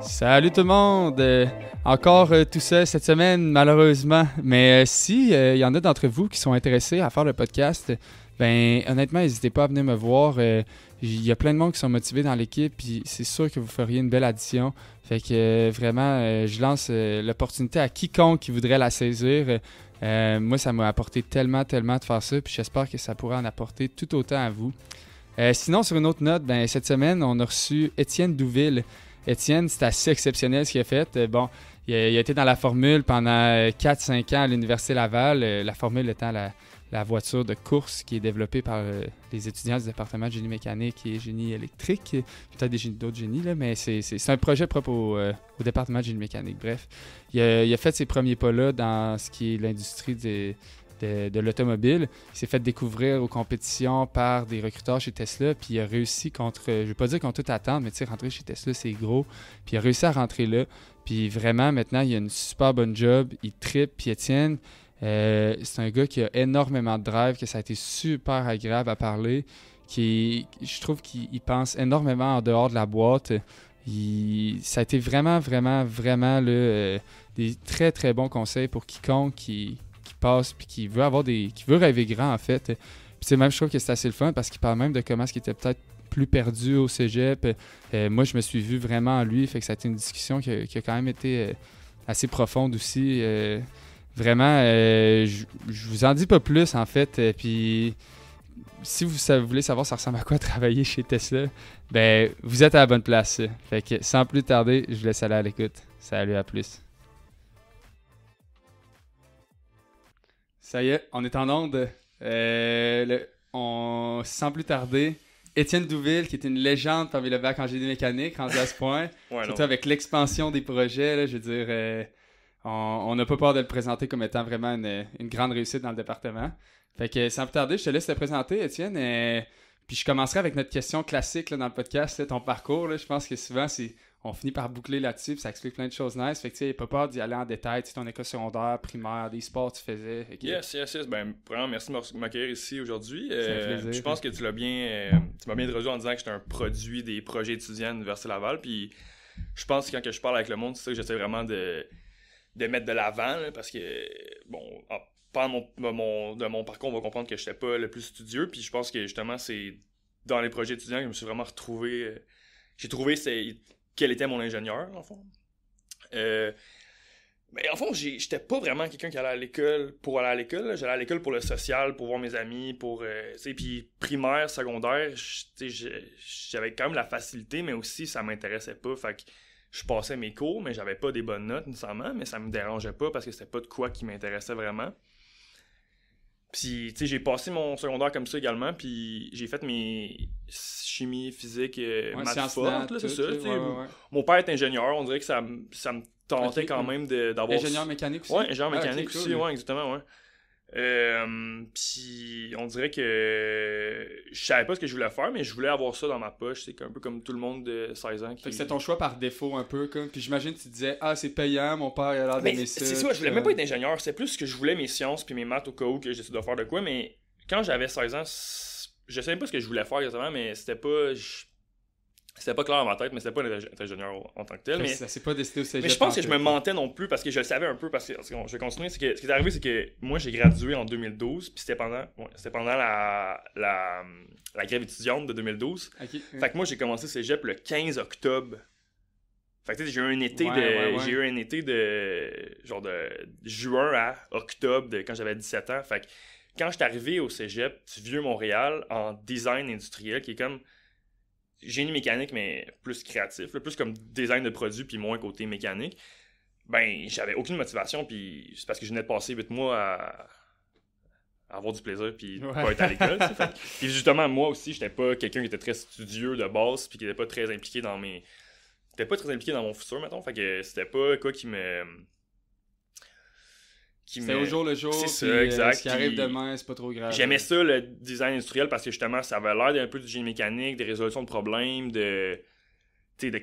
Salut tout le monde! Encore tout seul cette semaine, malheureusement. Mais si il y en a d'entre vous qui sont intéressés à faire le podcast, ben honnêtement, n'hésitez pas à venir me voir. Il y a plein de monde qui sont motivés dans l'équipe, puis c'est sûr que vous feriez une belle addition. Fait que vraiment, je lance l'opportunité à quiconque qui voudrait la saisir. Moi, ça m'a apporté tellement de faire ça, puis j'espère que ça pourra en apporter tout autant à vous. Sinon, sur une autre note, ben, cette semaine, on a reçu Étienne Douville. Étienne, c'est assez exceptionnel ce qu'il a fait. Il a été dans la formule pendant 4-5 ans à l'Université Laval. La formule étant la voiture de course qui est développée par les étudiants du département de génie mécanique et génie électrique. Peut-être d'autres génies, là, mais c'est un projet propre au département de génie mécanique. Bref, il a fait ses premiers pas là dans ce qui est l'industrie de l'automobile. Il s'est fait découvrir aux compétitions par des recruteurs chez Tesla, puis il a réussi je ne vais pas dire contre toute attente, mais tu sais, rentrer chez Tesla, c'est gros. Puis il a réussi à rentrer là. Puis vraiment, maintenant, il a une super bonne job. Il trippe. Puis Étienne, c'est un gars qui a énormément de drive, que ça a été super agréable à parler. Je trouve qu'il pense énormément en dehors de la boîte. Ça a été vraiment là, des très, très bons conseils pour quiconque qui passe puis qui veut rêver grand en fait. Puis c'est même, je trouve que c'est assez le fun parce qu'il parle même de comment est-ce qu'il était peut-être plus perdu au cégep. Moi, je me suis vu vraiment en lui, fait que ça a été une discussion qui a quand même été assez profonde aussi. Vraiment, je vous en dis pas plus en fait. Puis si vous voulez savoir ça ressemble à quoi travailler chez Tesla, ben vous êtes à la bonne place. Fait que sans plus tarder, je vous laisse aller à l'écoute. Salut, à plus. Ça y est, on est en onde. Sans plus tarder, Étienne Douville, qui est une légende parmi le bac en génie mécanique, rendu à ce point. Ouais, surtout avec l'expansion des projets, là, je veux dire, on n'a pas peur de le présenter comme étant vraiment une grande réussite dans le département. Fait que sans plus tarder, je te laisse te présenter, Étienne. Puis je commencerai avec notre question classique là, dans le podcast, là, ton parcours. Là, je pense que souvent, on finit par boucler là-dessus, puis ça explique plein de choses nice. Fait que tu sais, pas peur d'y aller en détail. Tu sais, ton école secondaire, primaire, des sports tu faisais. Okay. Yes. Ben, vraiment, merci de m'accueillir ici aujourd'hui. Je pense que tu m'as bien introduit en disant que j'étais un produit des projets étudiants de l'Université Laval. Puis je pense que quand je parle avec le monde, c'est ça que j'essaie vraiment de mettre de l'avant. Là, parce que, bon, pendant de mon parcours, on va comprendre que je n'étais pas le plus studieux. Puis je pense que justement, c'est dans les projets étudiants que je me suis vraiment retrouvé. J'ai trouvé quel était mon ingénieur, en fond. Mais en fond, j'étais pas vraiment quelqu'un qui allait à l'école pour aller à l'école. Là. J'allais à l'école pour le social, pour voir mes amis, puis primaire, secondaire, j'avais quand même la facilité, mais aussi ça m'intéressait pas. Fait que je passais mes cours, mais j'avais pas des bonnes notes nécessairement, mais ça me dérangeait pas parce que c'était pas de quoi qui m'intéressait vraiment. Puis, tu sais, j'ai passé mon secondaire comme ça également, puis j'ai fait mes chimie, physique, maths fortes, là, c'est ça. Ouais. Mon père est ingénieur, on dirait que ça me tentait quand même d'avoir... Ingénieur mécanique aussi? Ouais, ingénieur mécanique aussi, cool. Ouais, exactement, ouais. Puis, on dirait que je savais pas ce que je voulais faire, mais je voulais avoir ça dans ma poche, c'est un peu comme tout le monde de 16 ans. Fait que c'est ton choix par défaut un peu, comme. Puis j'imagine que tu disais, c'est payant, mon père a l'air d'aimer ça. C'est ça, je voulais même pas être ingénieur, c'est plus que je voulais mes sciences puis mes maths au cas où que j'essayais de faire de quoi, mais quand j'avais 16 ans, je savais pas ce que je voulais faire exactement, mais c'était pas clair dans ma tête, mais c'était pas être ingénieur en tant que tel. Mais ça s'est pas décidé au cégep. Mais je pense que je me mentais non plus parce que je le savais un peu. Parce que je vais continuer. Ce qui est arrivé, c'est que moi, j'ai gradué en 2012. Puis c'était pendant la grève étudiante de 2012. Okay, fait que moi, j'ai commencé cégep le 15 octobre. Fait que j'ai eu un été j'ai eu un été de genre de juin à octobre quand j'avais 17 ans. Fait que quand je suis arrivé au cégep du Vieux-Montréal en design industriel, qui est comme génie mécanique, mais plus créatif, là, plus comme design de produits, puis moins côté mécanique, ben, j'avais aucune motivation, puis c'est parce que je venais de passer 8 mois à avoir du plaisir, puis pas être à l'école. Puis justement, moi aussi, j'étais pas quelqu'un qui était très studieux de base, puis qui était pas très impliqué dans mon futur, mettons, fait que c'était pas quoi qui me... C'était au jour le jour, c'est ça, exact. Ce qui arrive demain, c'est pas trop grave. J'aimais ça, le design industriel, parce que justement, ça avait l'air d'un peu du génie mécanique, des résolutions de problèmes, de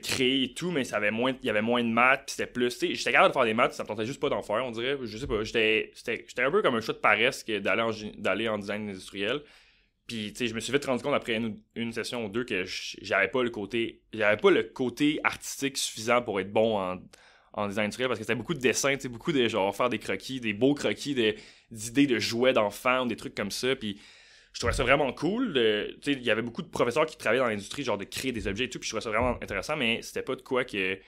créer et tout, mais il y avait moins de maths, puis c'était plus... J'étais capable de faire des maths, ça me tentait juste pas d'en faire, on dirait. Je sais pas, j'étais un peu comme un choix de paresse que d'aller en design industriel. Puis, tu sais, je me suis vite rendu compte après une session ou deux que j'avais pas le côté artistique suffisant pour être bon en design industriel, parce que c'était beaucoup de dessins, tu sais, beaucoup de genre faire des croquis, des beaux croquis d'idées de jouets d'enfants ou des trucs comme ça. Puis, je trouvais ça vraiment cool. Tu sais, il y avait beaucoup de professeurs qui travaillaient dans l'industrie, genre de créer des objets et tout, puis je trouvais ça vraiment intéressant, mais c'était pas de quoi que.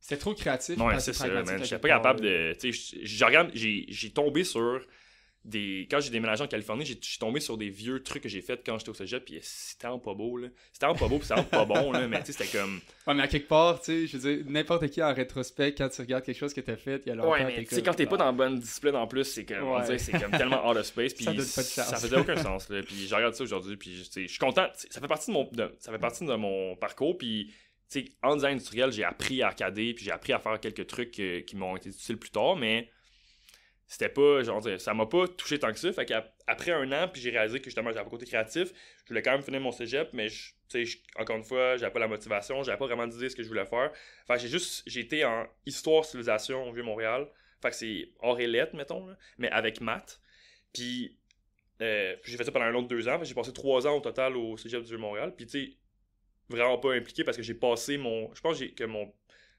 C'était trop créatif. Ouais, c'est ça, man. J'étais pas capable de. Tu sais, j'ai tombé sur quand j'ai déménagé en Californie, j'ai tombé sur des vieux trucs que j'ai fait quand j'étais au cégep, puis c'était vraiment pas beau, là. C'était vraiment pas beau, puis c'était vraiment pas bon, là, mais tu sais, c'était comme. Ouais, mais à quelque part, tu sais, je veux dire, n'importe qui en rétrospect, quand tu regardes quelque chose que t'as fait, il y a longtemps. Ouais, mais tu sais, quand t'es pas dans la bonne discipline en plus, c'est comme, on dirait, c'est comme tellement out of space, puis ça faisait aucun sens, là. Puis je regarde ça aujourd'hui, puis tu sais, je suis content. Ça fait partie de mon parcours, puis tu sais, en design industriel, j'ai appris à arcader, puis j'ai appris à faire quelques trucs qui m'ont été utiles plus tard, mais c'était pas, genre, ça m'a pas touché tant que ça. Fait qu'après un an, puis j'ai réalisé que justement, j'avais un côté créatif. Je voulais quand même finir mon cégep, mais encore une fois, j'avais pas la motivation, j'avais pas vraiment d'idée ce que je voulais faire. Fait que j'ai été en histoire civilisation au Vieux-Montréal. Fait que c'est hors et lettres, mettons, là, mais avec maths. Puis j'ai fait ça pendant un autre 2 ans. J'ai passé 3 ans au total au cégep du Vieux-Montréal. Puis tu sais, vraiment pas impliqué parce que j'ai passé je pense que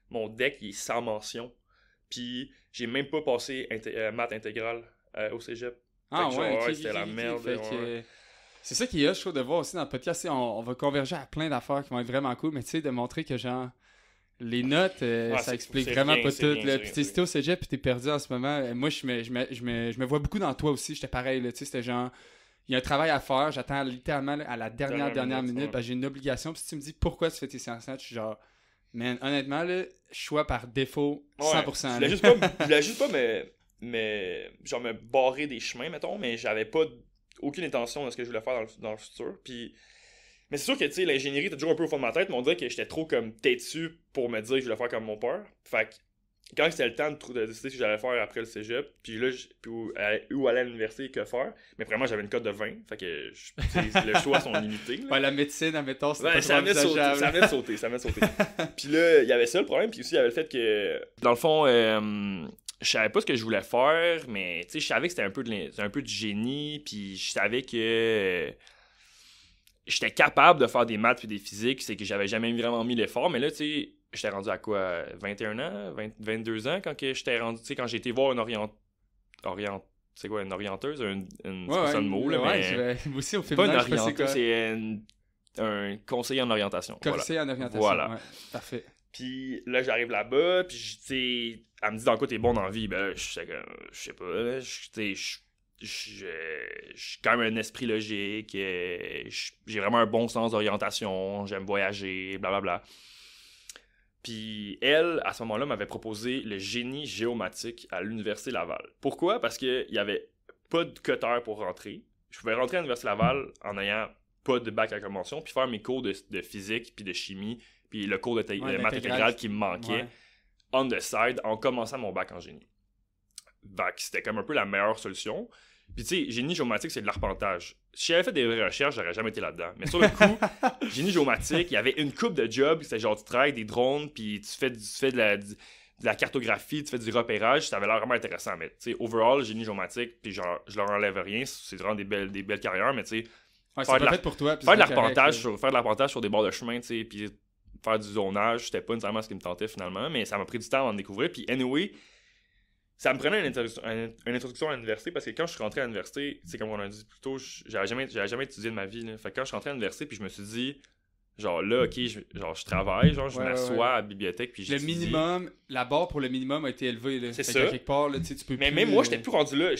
mon deck il est sans mention. Puis j'ai même pas passé maths intégrale au cégep. Ah ouais, okay, c'était la merde. C'est ça qui est, je trouve, de voir aussi dans le podcast. On va converger à plein d'affaires qui vont être vraiment cool, mais tu sais, de montrer que genre les notes, ça explique vraiment pas tout. Puis tu sais, si t'es au cégep et t'es perdu en ce moment, moi je me vois beaucoup dans toi aussi. J'étais pareil, tu sais, c'était genre, il y a un travail à faire, j'attends littéralement à la dernière minute, parce que j'ai une obligation. Puis si tu me dis pourquoi tu fais tes séances, je suis genre, man, honnêtement, là, choix par défaut, 100%. Ouais, je voulais juste pas genre me barrer des chemins, mettons, mais j'avais pas aucune intention de ce que je voulais faire dans le futur. Puis, mais c'est sûr que, tu sais, l'ingénierie était toujours un peu au fond de ma tête, mais on dirait que j'étais trop comme têtu pour me dire que je voulais faire comme mon père. Fait que, quand c'était le temps de décider ce que j'allais faire après le cégep, puis là, où aller à l'université et que faire, mais vraiment, j'avais une cote de 20, fait que les choix sont limités. Ouais, la médecine, admettons, c'était pas ça venait de sauter. Puis là, il y avait ça le problème, puis aussi, il y avait le fait que, dans le fond, je savais pas ce que je voulais faire, mais tu sais, je savais que c'était un peu du génie, puis je savais que j'étais capable de faire des maths puis des physiques, c'est que j'avais jamais vraiment mis l'effort, mais là, tu sais, j'étais rendu à quoi, 21 ans, 22 ans, quand j'étais rendu, tu sais, quand j'ai été voir une c'est quoi, une orienteuse, c'est pas ça le mot, là, mais... aussi, au féminin, pas une orienteuse, c'est un conseiller en orientation. Conseiller en orientation, voilà. Ouais, parfait. Puis là, j'arrive là-bas, puis tu sais, elle me dit dans quoi t'es bon dans la vie, ben là, je sais pas, tu sais, je suis quand même un esprit logique, j'ai vraiment un bon sens d'orientation, j'aime voyager, blablabla. Puis elle, à ce moment-là, m'avait proposé le génie géomatique à l'Université Laval. Pourquoi? Parce qu'il n'y avait pas de cutter pour rentrer. Je pouvais rentrer à l'Université Laval en n'ayant pas de bac à convention, puis faire mes cours de physique, puis de chimie, puis le cours de maths intégrale qui me manquait, on the side, en commençant mon bac en génie. Bac, c'était comme un peu la meilleure solution. Puis tu sais, génie géomatique, c'est de l'arpentage. Si j'avais fait des vraies recherches, j'aurais jamais été là-dedans. Mais sur le coup, génie géomatique, il y avait une couple de jobs, c'était genre tu travailles avec des drones, puis tu fais de la cartographie, tu fais du repérage, ça avait l'air vraiment intéressant. Mais tu sais, overall, génie géomatique, puis genre, je leur enlève rien, c'est vraiment des belles carrières, mais tu sais, faire de l'arpentage sur des bords de chemin, tu sais, puis faire du zonage, c'était pas nécessairement ce qui me tentait finalement, mais ça m'a pris du temps à en découvrir. Puis anyway, ça me prenait une introduction à l'université parce que quand je suis rentré à l'université, c'est comme on a dit plus tôt, j'avais jamais étudié de ma vie. Là. Fait que quand je suis rentré à l'université, puis je me suis dit, genre là, ok, je travaille, genre je m'assois à la bibliothèque, puis j'étudie. Le minimum, la barre pour le minimum a été élevée. Là. C'est fait ça. Quelque part, là, tu peux mais plus, même moi, j'étais plus rendu là.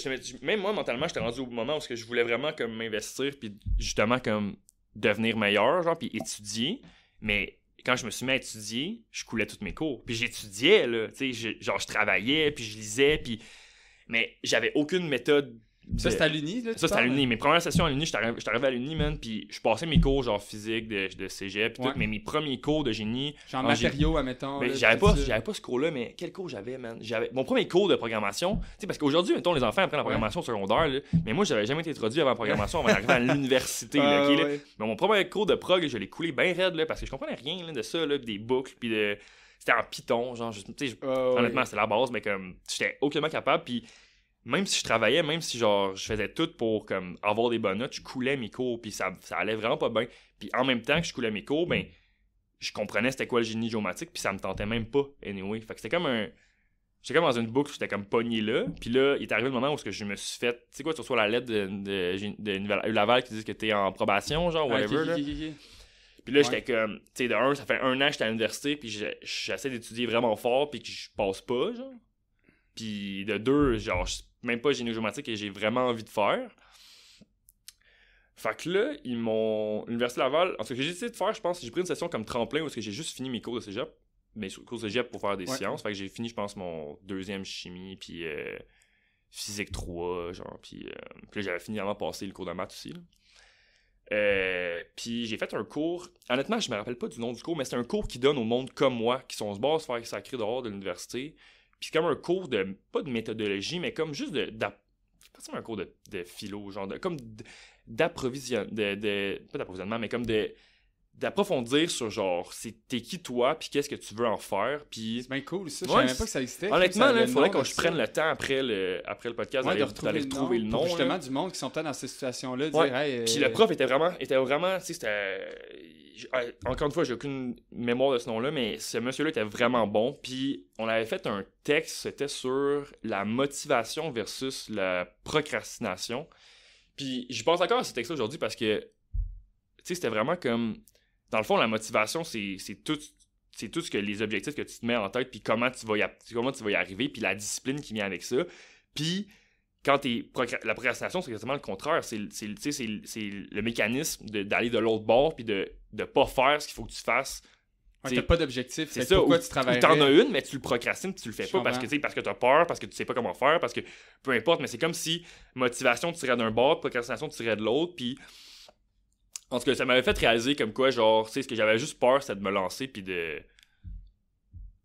Même moi, mentalement, j'étais rendu au moment où je voulais vraiment comme m'investir, puis justement comme devenir meilleur, genre, puis étudier. Mais quand je me suis mis à étudier, je coulais tous mes cours. Puis j'étudiais, là, tu sais, je travaillais, puis je lisais, puis... Mais j'avais aucune méthode... Ça, c'était à l'Uni, là? Ça, c'était à l'Uni. Mes premières sessions à l'Uni, j'étais arrivé à l'Uni, man, puis je passais mes cours, genre, physique, de cégep, puis tout, mais mes premiers cours de génie... Genre matériaux, admettons... Ben, j'avais pas ce cours-là, mais quel cours j'avais, man? Mon premier cours de programmation, tu sais, parce qu'aujourd'hui, mettons, les enfants apprennent la programmation secondaire, là, mais moi, j'avais jamais été introduit avant la programmation avant d'arriver à l'université, là, OK, là. Mais mon premier cours de prog, je l'ai coulé bien raide, là, parce que je comprenais rien, là, de ça, là, des boucles, puis de... C'était en Python, genre, honnêtement, c'était la base, mais comme, j'étais aucunement capable, puis même si je travaillais, même si genre je faisais tout pour comme avoir des bonnes notes, je coulais mes cours, puis ça allait vraiment pas bien. Puis en même temps que je coulais mes cours, ben je comprenais c'était quoi le génie géomatique, puis ça me tentait même pas, anyway. Fait que c'était comme j'étais comme dans une boucle, j'étais comme pogné là. Puis là, il est arrivé le moment où je me suis fait... Tu sais quoi, tu reçois la lettre de Laval qui dit que t'es en probation, genre, whatever, là. Puis là, j'étais comme... Tu sais, de un, ça fait 1 an que j'étais à l'université, puis j'essaie d'étudier vraiment fort, puis que je passe pas, genre. Puis de 2, genre, même pas génie géomatique et j'ai vraiment envie de faire. Fait que là, l'Université Laval... En ce que j'ai décidé de faire, je pense, j'ai pris une session comme tremplin où j'ai juste fini mes cours de cégep. Mais cours de cégep pour faire des sciences. Fait que j'ai fini, je pense, mon 2e chimie, puis physique 3, genre. Puis là, j'avais finalement passé le cours de maths aussi. Puis j'ai fait un cours. Honnêtement, je me rappelle pas du nom du cours, mais c'est un cours qui donne au monde comme moi, qui sont se base faire sacré dehors de l'université. Puis c'est comme un cours de, pas de méthodologie, mais comme juste c'est pas seulement un cours de philo, genre, comme d'approvisionnement, pas d'approvisionnement, mais comme d'approfondir sur genre t'es qui toi puis qu'est-ce que tu veux en faire puis c'est bien cool ça, je savais même pas que ça existait. Honnêtement là, il faudrait que je prenne le temps après le podcast d'aller retrouver le nom justement du monde qui sont peut-être dans cette situation là, dire hey, puis le prof était vraiment tu sais c'était encore une fois j'ai aucune mémoire de ce nom là mais ce monsieur là était vraiment bon puis on avait fait un texte, c'était sur la motivation versus la procrastination puis je pense encore à ce texte là aujourd'hui parce que tu sais c'était vraiment comme dans le fond, la motivation, c'est tout ce que les objectifs que tu te mets en tête, puis comment tu vas y arriver, puis la discipline qui vient avec ça. Puis, quand la procrastination, c'est exactement le contraire. C'est le mécanisme d'aller de l'autre bord, puis de pas faire ce qu'il faut que tu fasses. T'as pas d'objectif, c'est ça. Pourquoi tu travailles? T'en as une, mais tu le procrastines, puis tu le fais pas parce que t'as peur, parce que tu sais pas comment faire, parce que peu importe, mais c'est comme si motivation, tu tirais d'un bord, procrastination, tu tirais de l'autre, puis... En tout cas, ça m'avait fait réaliser comme quoi, genre, tu sais, ce que j'avais juste peur, c'était de me lancer, puis de...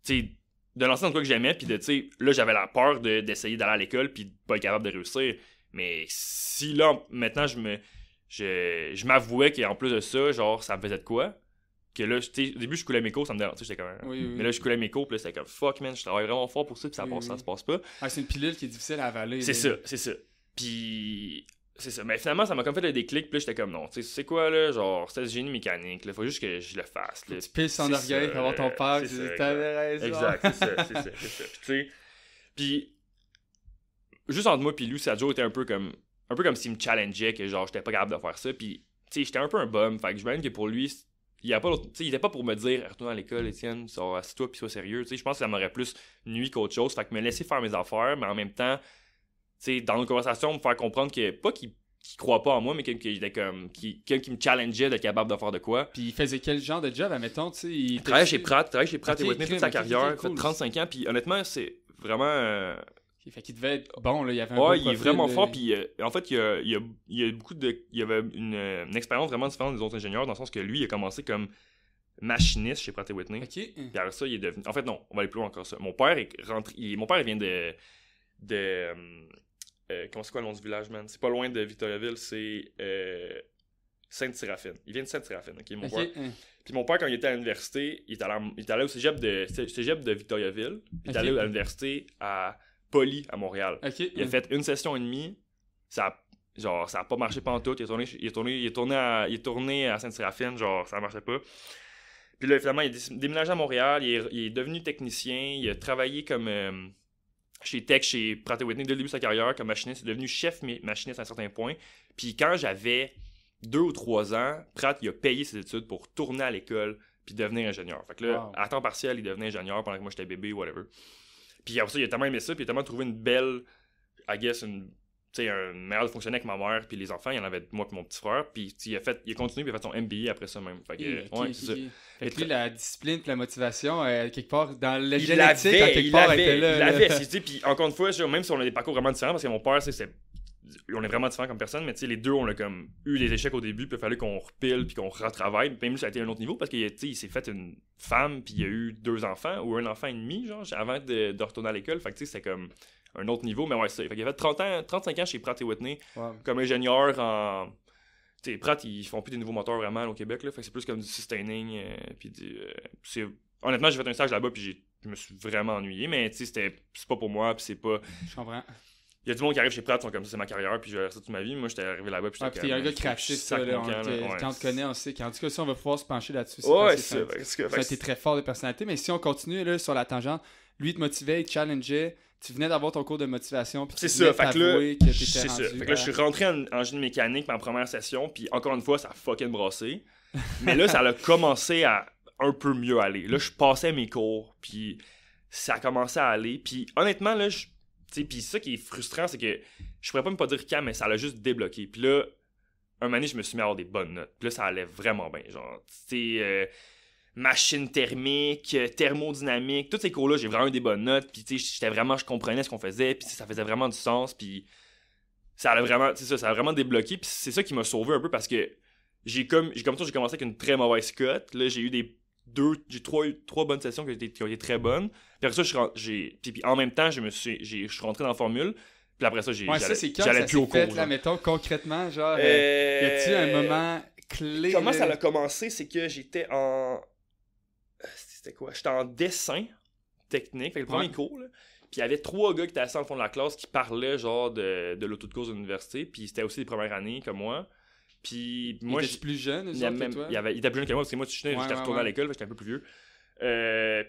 Tu sais, de lancer dans quoi que j'aimais, puis de, tu sais, là, j'avais la peur d'essayer d'aller à l'école, puis de pas être capable de réussir. Mais si, là, maintenant, je m'avouais qu'en plus de ça, genre, ça me faisait de quoi? Que là, tu sais, au début, je coulais mes cours, ça me dérangeait, j'étais comme... Oui. Mais là, je coulais mes cours, puis là, c'était comme, fuck, man, je travaille vraiment fort pour ça, puis ça se passe pas. Ah, c'est une pilule qui est difficile à avaler. C'est ça. Puis... C'est ça, mais finalement, ça m'a comme fait le déclic, puis là, j'étais comme non, tu sais, c'est quoi, là, genre, c'est le génie mécanique, là, faut juste que je le fasse, là. Tu pisses son orgueil pour avoir ton père, t'avais raison. Exact, c'est ça. Puis, tu sais, puis, juste entre moi puis lui, ça a toujours été un peu comme s'il me challengeait, que genre, j'étais pas capable de faire ça, puis, tu sais, j'étais un peu un bum, fait que je m'imagine que pour lui, il était pas pour me dire, retourne à l'école, Étienne, assis-toi puis sois sérieux, tu sais, je pense que ça m'aurait plus nuit qu'autre chose, fait que me laisser faire mes affaires, mais en même temps, t'sais, dans nos conversations, me faire comprendre que, pas qu'il croit pas en moi, mais qu'il me challengeait d'être capable de faire de quoi. Puis il faisait quel genre de job, admettons, tu sais? Il travaillait chez Pratt et Whitney toute sa carrière, il fait 35 ans, puis honnêtement, c'est vraiment... Fait qu'il devait être bon, là, il y avait un ouais, il est vraiment fort, puis en fait, il y avait une expérience vraiment différente des autres ingénieurs, dans le sens que lui, il a commencé comme machiniste chez Pratt et Whitney. Puis après ça, il est devenu... En fait, non, on va aller plus loin encore ça. Mon père il vient de comment c'est quoi le nom du village, man? C'est pas loin de Victoriaville, c'est Sainte-Séraphine. Il vient de Sainte-Séraphine, ok, mon père. Puis mon père, quand il était à l'université, il est allé au cégep de Victoriaville, puis il est allé à l'université à Poly, à Montréal. Il a fait une session et demie, ça a pas marché pantoute, il est tourné à Sainte-Séraphine, genre, ça marchait pas. Puis là, finalement, il est déménagé à Montréal, il est devenu technicien, il a travaillé comme... chez Pratt & Whitney dès le début de sa carrière comme machiniste, il est devenu chef machiniste à un certain point. Puis quand j'avais 2 ou 3 ans, Pratt il a payé ses études pour tourner à l'école puis devenir ingénieur. Fait que là, à temps partiel, il devenait ingénieur pendant que moi j'étais bébé, whatever. Puis après ça, il a tellement aimé ça, puis il a tellement trouvé une belle, I guess, une manière de fonctionner avec ma mère puis les enfants. Il y en avait moi et mon petit frère. Puis il a continué puis il a fait son MBA après ça même. Fait que, c'est ça. Fait que lui, la discipline et la motivation, quelque part, dans le génétique, quelque part, était là. Il l'avait. Puis encore une fois, même si on a des parcours vraiment différents, parce que mon père, on est vraiment différents comme personne, mais les deux, on a comme eu des échecs au début, puis il a fallu qu'on repile puis qu'on retravaille. Puis même lui, ça a été un autre niveau, parce qu'il s'est fait une femme, puis il a eu 2 enfants, ou un enfant et demi, genre, avant de retourner à l'école. Fait que c'était comme un autre niveau, mais ouais, ça. Fait qu'il a fait 35 ans chez Pratt & Whitney, comme ingénieur en... Tu sais, Pratt, ils font plus des nouveaux moteurs vraiment au Québec, là, fait que c'est plus comme du sustaining, puis honnêtement, j'ai fait un stage là-bas, puis je me suis vraiment ennuyé, mais tu sais, c'est pas pour moi, puis c'est pas... Je comprends. y a du monde qui arrive chez Pratt, sont comme ça, c'est ma carrière, puis je vais rester toute ma vie. Moi, j'étais arrivé là-bas, puis j'étais. Il y a un gars qui crachait ça, là. Quand on te connaît, on sait. En tout cas, ça, on va pouvoir se pencher là-dessus. Ouais, c'est ça. Ça a été très fort de personnalité. Mais si on continue là, sur la tangente, lui, il te motivait, il te challengeait. Tu venais d'avoir ton cours de motivation, puis tu venais t'avouer que t'étais rendu. Fait que là, je suis rentré en génie mécanique, ma première session, puis encore une fois, ça a fucking brassé. Mais là, ça a commencé à un peu mieux aller. Là, je passais mes cours, puis ça a commencé à aller. Puis honnêtement, là, puis ça qui est frustrant, c'est que je pourrais pas dire quand, mais ça l'a juste débloqué. Puis là, un moment donné, je me suis mis à avoir des bonnes notes. Puis là, ça allait vraiment bien. Genre, machine thermique, thermodynamique, tous ces cours-là, j'ai vraiment eu des bonnes notes. Puis je comprenais ce qu'on faisait, puis ça faisait vraiment du sens. Puis ça a vraiment débloqué. Puis c'est ça qui m'a sauvé un peu parce que j'ai commencé avec une très mauvaise cote. Là, j'ai eu trois bonnes sessions qui ont été très bonnes. Puis après ça, puis en même temps, je suis rentré dans la formule. Puis après ça, j'allais plus au cours. Là, mettons, concrètement, genre, y a-t-il un moment clé? Comment ça a commencé, c'est que j'étais en... C'était quoi? J'étais en dessin technique, fait le premier cours, là. Puis il y avait 3 gars qui étaient assis dans le fond de la classe qui parlaient, genre, de l'auto de course de l'université. Puis c'était aussi les premières années, comme moi. Puis moi, j'étais plus jeune, il était plus jeune que moi, parce que moi, j'étais retourné à l'école, j'étais un peu plus vieux.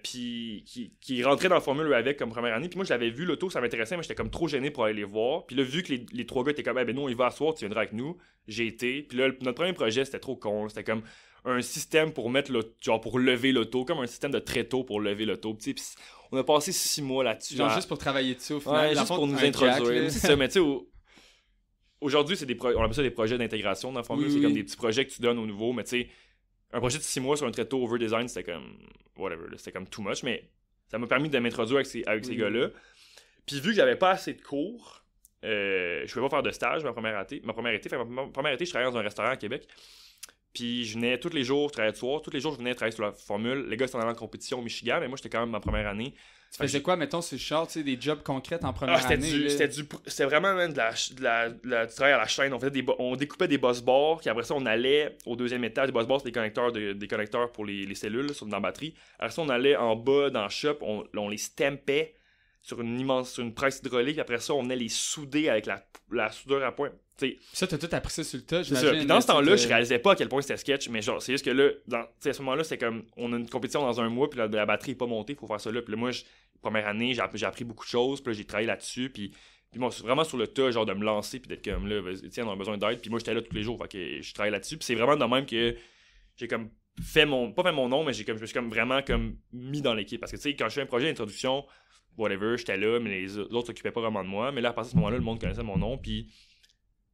Puis qui rentrait dans la formule avec comme première année. Puis moi, je l'avais vu, l'auto, ça m'intéressait, mais j'étais comme trop gêné pour aller les voir. Puis là, vu que les 3 gars étaient comme, ben nous, on y va à soir, tu viendras avec nous. J'ai été. Puis là, notre premier projet, c'était trop con. C'était comme un système pour pour lever l'auto, comme un système de tréteau pour lever l'auto. Puis on a passé 6 mois là-dessus. Genre juste pour travailler dessus au final. Ouais, juste pour nous introduire. C'est ça, mais tu sais, aujourd'hui, on appelle ça des projets d'intégration dans la formule. C'est comme des petits projets que tu donnes aux nouveaux, mais tu sais, un projet de 6 mois sur un tréteau over design, c'était comme whatever, c'était comme too much, mais ça m'a permis de m'introduire avec ces gars-là. Puis vu que j'avais pas assez de cours, je pouvais pas faire de stage ma première été. Ma première été, je travaillais dans un restaurant à Québec. Puis je venais tous les jours, je travaillais le soir, tous les jours je venais travailler sur la formule. Les gars étaient en compétition au Michigan, mais moi j'étais quand même ma première année. Tu faisais quoi, mettons, sur le char, tu sais, des jobs concrets en première année? C'était vraiment même du travail à la chaîne. On découpait des boss bars, puis après ça, on allait au deuxième étage. Des boss bars, c'est des connecteurs pour les cellules là, dans la batterie. Après ça, on allait en bas dans le shop, on les stampait sur une presse hydraulique. Après ça, on venait les souder avec la soudure à point. T'sais, ça, t'as tout appris ça sur le tas, j'imagine. Puis dans ce temps-là, je réalisais pas à quel point c'était sketch, mais genre, c'est juste que là, à ce moment-là, c'est comme, on a une compétition dans un mois, puis la batterie est pas montée, faut faire ça là. Puis là, moi, première année, j'ai appris beaucoup de choses, puis là, j'ai travaillé là-dessus, puis moi, c'est vraiment sur le tas, genre, de me lancer, puis d'être comme, là, tiens, on a besoin d'aide, puis moi, j'étais là tous les jours, fait que je travaille là-dessus, puis c'est vraiment de même que j'ai comme pas fait mon nom, mais je me suis comme vraiment comme mis dans l'équipe, parce que tu sais, quand je fais un projet d'introduction, whatever, j'étais là, mais les autres s'occupaient pas vraiment de moi, mais là, à partir de ce moment-là, le monde connaissait mon nom, puis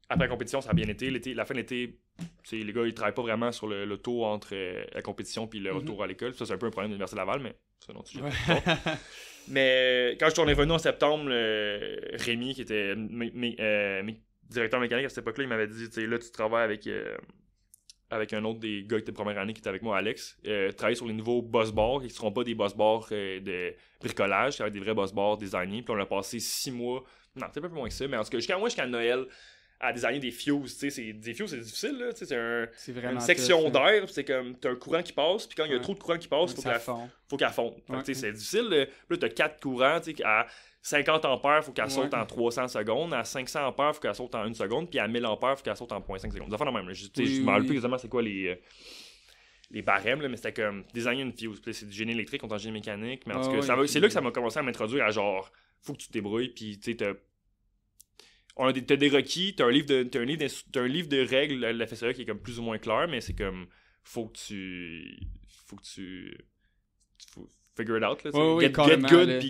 après la compétition, ça a bien été. La fin de l'été, les gars, ils travaillent pas vraiment sur l'auto entre la compétition et le retour à l'école. Ça, c'est un peu un problème de l'Université Laval, mais c'est un autre sujet. Mais quand je suis revenu en septembre, Rémi, qui était directeur mécanique à cette époque-là, il m'avait dit, tu sais, là, tu travailles avec un autre des gars qui était de première année qui était avec moi, Alex, travailler sur les nouveaux boss bars, qui ne seront pas des boss bars de bricolage, ça va être des vrais boss bars designés. Puis on a passé 6 mois, non, c'est un peu moins que ça, mais en tout cas, jusqu'à Noël, à designer des fuses, tu sais, des fuses c'est difficile là, tu sais, c'est une section d'air, c'est comme t'as un courant qui passe, puis quand il y a trop de courant qui passe, faut qu'elle fonde. Tu sais, c'est difficile, là t'as 4 courants, tu sais, à 50 ampères, faut qu'elle saute en 300 secondes, à 500 ampères, faut qu'elle saute en 1 seconde, puis à 1000 ampères, faut qu'elle saute en 0.5 secondes. Ça fait la même, je m'en rappelle plus exactement c'est quoi les barèmes, là, mais c'était comme designer une fuse, puis c'est du génie électrique contre un génie mécanique, mais en tout cas, c'est là que ça m'a commencé à m'introduire à genre, faut que tu te débrouilles, puis tu sais, t'as des requis, t'as un livre de règles de la FSAE qui est comme plus ou moins clair, mais c'est comme faut que tu figure it out là,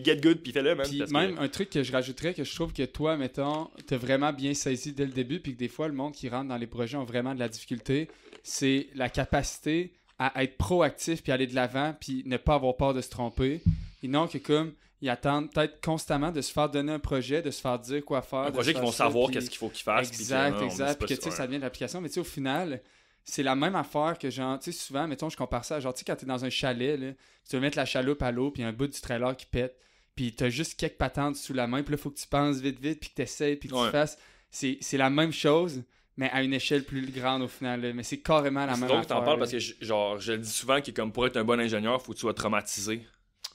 get good puis fais-le man. Puis même un truc que je rajouterais que je trouve que toi mettons t'as vraiment bien saisi dès le début puis que des fois le monde qui rentre dans les projets ont vraiment de la difficulté, c'est la capacité à être proactif puis aller de l'avant puis ne pas avoir peur de se tromper et non que comme ils attendent peut-être constamment de se faire donner un projet, de se faire dire quoi faire. Un projet qu'ils vont savoir qu'est-ce qu'il faut qu'ils fassent. Exact. Puis que tu sais, ça devient de l'application. Mais tu sais, au final, c'est la même affaire que genre, tu sais, souvent, mettons, je compare ça à genre, tu sais, quand t'es dans un chalet, là, tu veux mettre la chaloupe à l'eau, puis un bout du trailer qui pète, puis t'as juste quelques patentes sous la main, puis là, il faut que tu penses vite, puis que t'essayes, puis que tu fasses. C'est la même chose, mais à une échelle plus grande au final. Là. Mais c'est carrément la même affaire. C'est drôle que t'en parles parce que, genre, je le dis souvent que comme pour être un bon ingénieur, faut que tu sois traumatisé.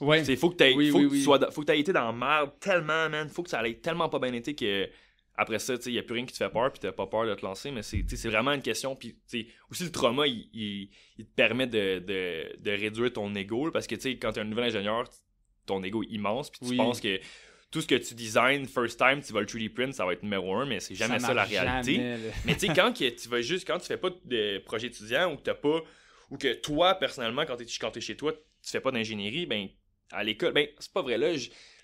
Ouais. Faut que tu aies été dans la merde tellement, man. Faut que ça allait tellement pas bien été que après ça, il n'y a plus rien qui te fait peur, puis t'as pas peur de te lancer, mais c'est vraiment une question. Puis aussi, le trauma, il te permet de réduire ton ego, parce que quand tu es un nouvel ingénieur, ton ego est immense, puis tu penses que tout ce que tu designs first time, tu vas le 3D print, ça va être numéro 1, mais c'est jamais ça la réalité. Mais quand tu fais pas de projet étudiant, ou que toi, personnellement, quand t'es chez toi, tu fais pas d'ingénierie, ben à l'école, ben c'est pas vrai, là,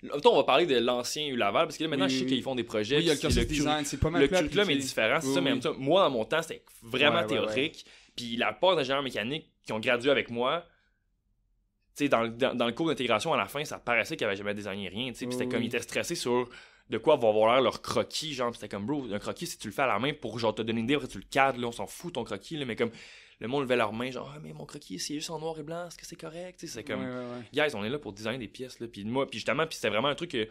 on va parler de l'ancien U-Laval, parce que là, maintenant, je sais qu'ils font des projets. Oui, il y a le cursus design, c'est pas mal. Le curriculum est différent, c'est ça, mais moi, dans mon temps, c'était vraiment théorique, puis la part d'ingénieurs mécaniques qui ont gradué avec moi, dans le cours d'intégration, à la fin, ça paraissait qu'ils avaient jamais designé rien, puis c'était comme, ils étaient stressés sur de quoi va avoir l'air leur croquis, genre, c'était comme, bro, un croquis, si tu le fais à la main pour, genre, te donner une idée, après tu le cadres, là, on s'en fout ton croquis, là, mais comme, le monde levait leurs mains, genre, mais mon croquis, c'est juste en noir et blanc, est-ce que c'est correct? C'est comme, guys, on est là pour designer des pièces, là, puis c'était vraiment un truc que,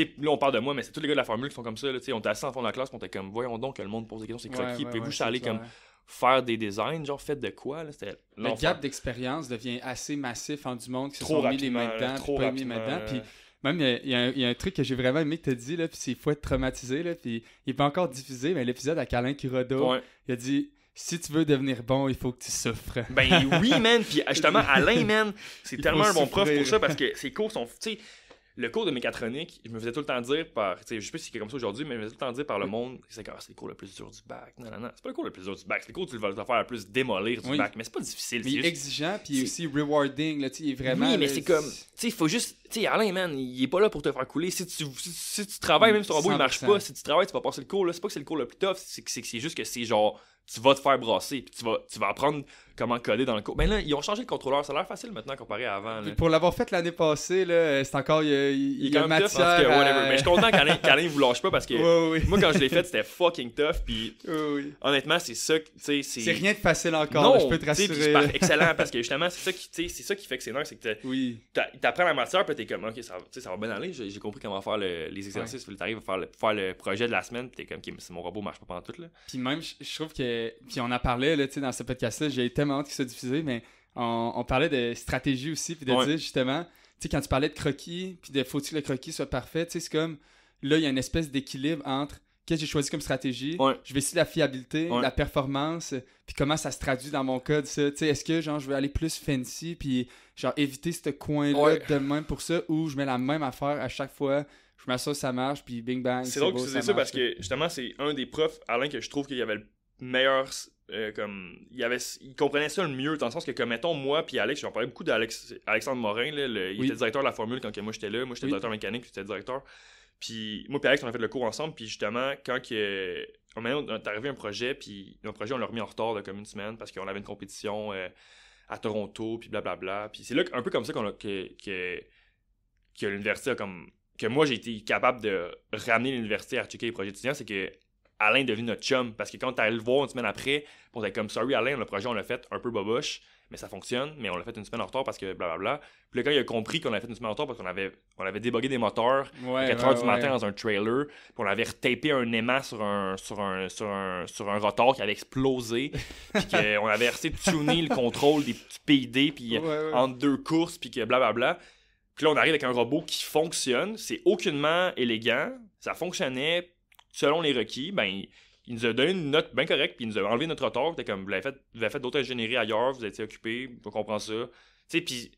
là, on parle de moi, mais c'est tous les gars de la formule qui sont comme ça, là, on était assis en fond de la classe, on était comme, voyons donc que le monde pose des questions, c'est croquis, puis vous, aller comme faire des designs, genre, faites de quoi, là, c'était le gap d'expérience devient assez massif en du monde qui se sont mis les mains dedans, puis pas mis les mains dedans, puis même, il y a un truc que j'ai vraiment aimé que tu as dit, là, puis c'est faut être traumatisé, là, puis il est pas encore diffusé, mais l'épisode avec Alain Kuroda, il a dit « Si tu veux devenir bon, il faut que tu souffres. » Ben oui, man, puis justement, Alain, man, c'est tellement un bon prof pour ça, parce que ses cours sont, le cours de mécatronique, je me faisais tout le temps dire je sais pas si c'est comme ça aujourd'hui, mais je me faisais tout le temps dire par le monde, c'est le cours le plus dur du bac. Non, c'est pas le cours le plus dur du bac, c'est le cours où tu vas faire le plus démolir du bac, mais c'est pas difficile. Il est exigeant, puis aussi rewarding, là, il est vraiment... Oui, mais c'est comme, il faut juste, Alain, man, il est pas là pour te faire couler. Si tu travailles, même si ton robot il marche pas, si tu travailles, tu vas passer le cours, là, c'est pas que c'est le cours le plus tough, c'est juste que c'est genre, tu vas te faire brasser, puis tu vas apprendre comment coder dans le cours. Ben là, ils ont changé le contrôleur, ça a l'air facile maintenant comparé à avant. Là. Pour l'avoir fait l'année passée, là, c'est encore, il y a matière Mais je suis content qu'Alain vous lâche pas, parce que moi, quand je l'ai fait, c'était fucking tough, puis honnêtement, c'est ça, c'est rien de facile encore, là, je peux te rassurer. C'est excellent, parce que justement, c'est ça qui fait que c'est nice, c'est que t'apprends la matière, puis t'es comme, ok, ça va bien aller, j'ai compris comment faire les exercices, puis t'arrives à faire le projet de la semaine, puis t'es comme, ok, mon robot marche pas pendant tout, là. Puis même, je trouve que, puis on en parlait, là, dans ce podcast-là, j'ai tellement hâte qu'il soit diffusé, mais on parlait de stratégie aussi, puis de dire justement, tu sais, quand tu parlais de croquis, puis de faut-il que le croquis soit parfait, tu sais, c'est comme, là, il y a une espèce d'équilibre entre qu'est-ce que j'ai choisi comme stratégie, je vais essayer la fiabilité, la performance, puis comment ça se traduit dans mon code, ça, tu sais, est-ce que, genre, je veux aller plus fancy, puis genre, éviter ce coin-là de même pour ça, ou je mets la même affaire à chaque fois, je m'assure ça marche, puis bing bang, c'est drôle que tu disais ça, parce que, justement, c'est un des profs, Alain, que je trouve qu'il y avait le meilleur... il comprenait ça le mieux, dans le sens que, comme mettons, moi puis Alex, j'en parlais beaucoup d'Alexandre Morin, là, il était directeur de la formule quand moi j'étais là, moi j'étais directeur mécanique, puis j'étais directeur, puis moi puis Alex on a fait le cours ensemble, puis justement quand on est arrivé un projet, puis notre projet on l'a remis en retard de comme une semaine parce qu'on avait une compétition à Toronto, puis blablabla, puis c'est là un peu comme ça que l'université a comme, que moi j'ai été capable de ramener l'université à checker les projets étudiants, c'est que Alain est devenu notre chum, parce que quand t'allais le voir une semaine après, on était comme, sorry Alain, le projet on l'a fait un peu boboche, mais ça fonctionne, mais on l'a fait une semaine en retard parce que blablabla. Puis là, quand il a compris qu'on l'a fait une semaine en retard parce qu'on avait débugué des moteurs à 4h du matin dans un trailer, puis on avait retapé un aimant sur un rotor qui avait explosé, puis qu'on avait essayé de tuner le contrôle des petits PID, puis entre deux courses, puis que blablabla. Puis là, on arrive avec un robot qui fonctionne, c'est aucunement élégant, ça fonctionnait selon les requis, ben il nous a donné une note bien correcte, puis il nous a enlevé notre retard, c'était comme, vous avez fait d'autres ingénieries ailleurs, vous étiez occupés, on comprend ça. Tu sais, puis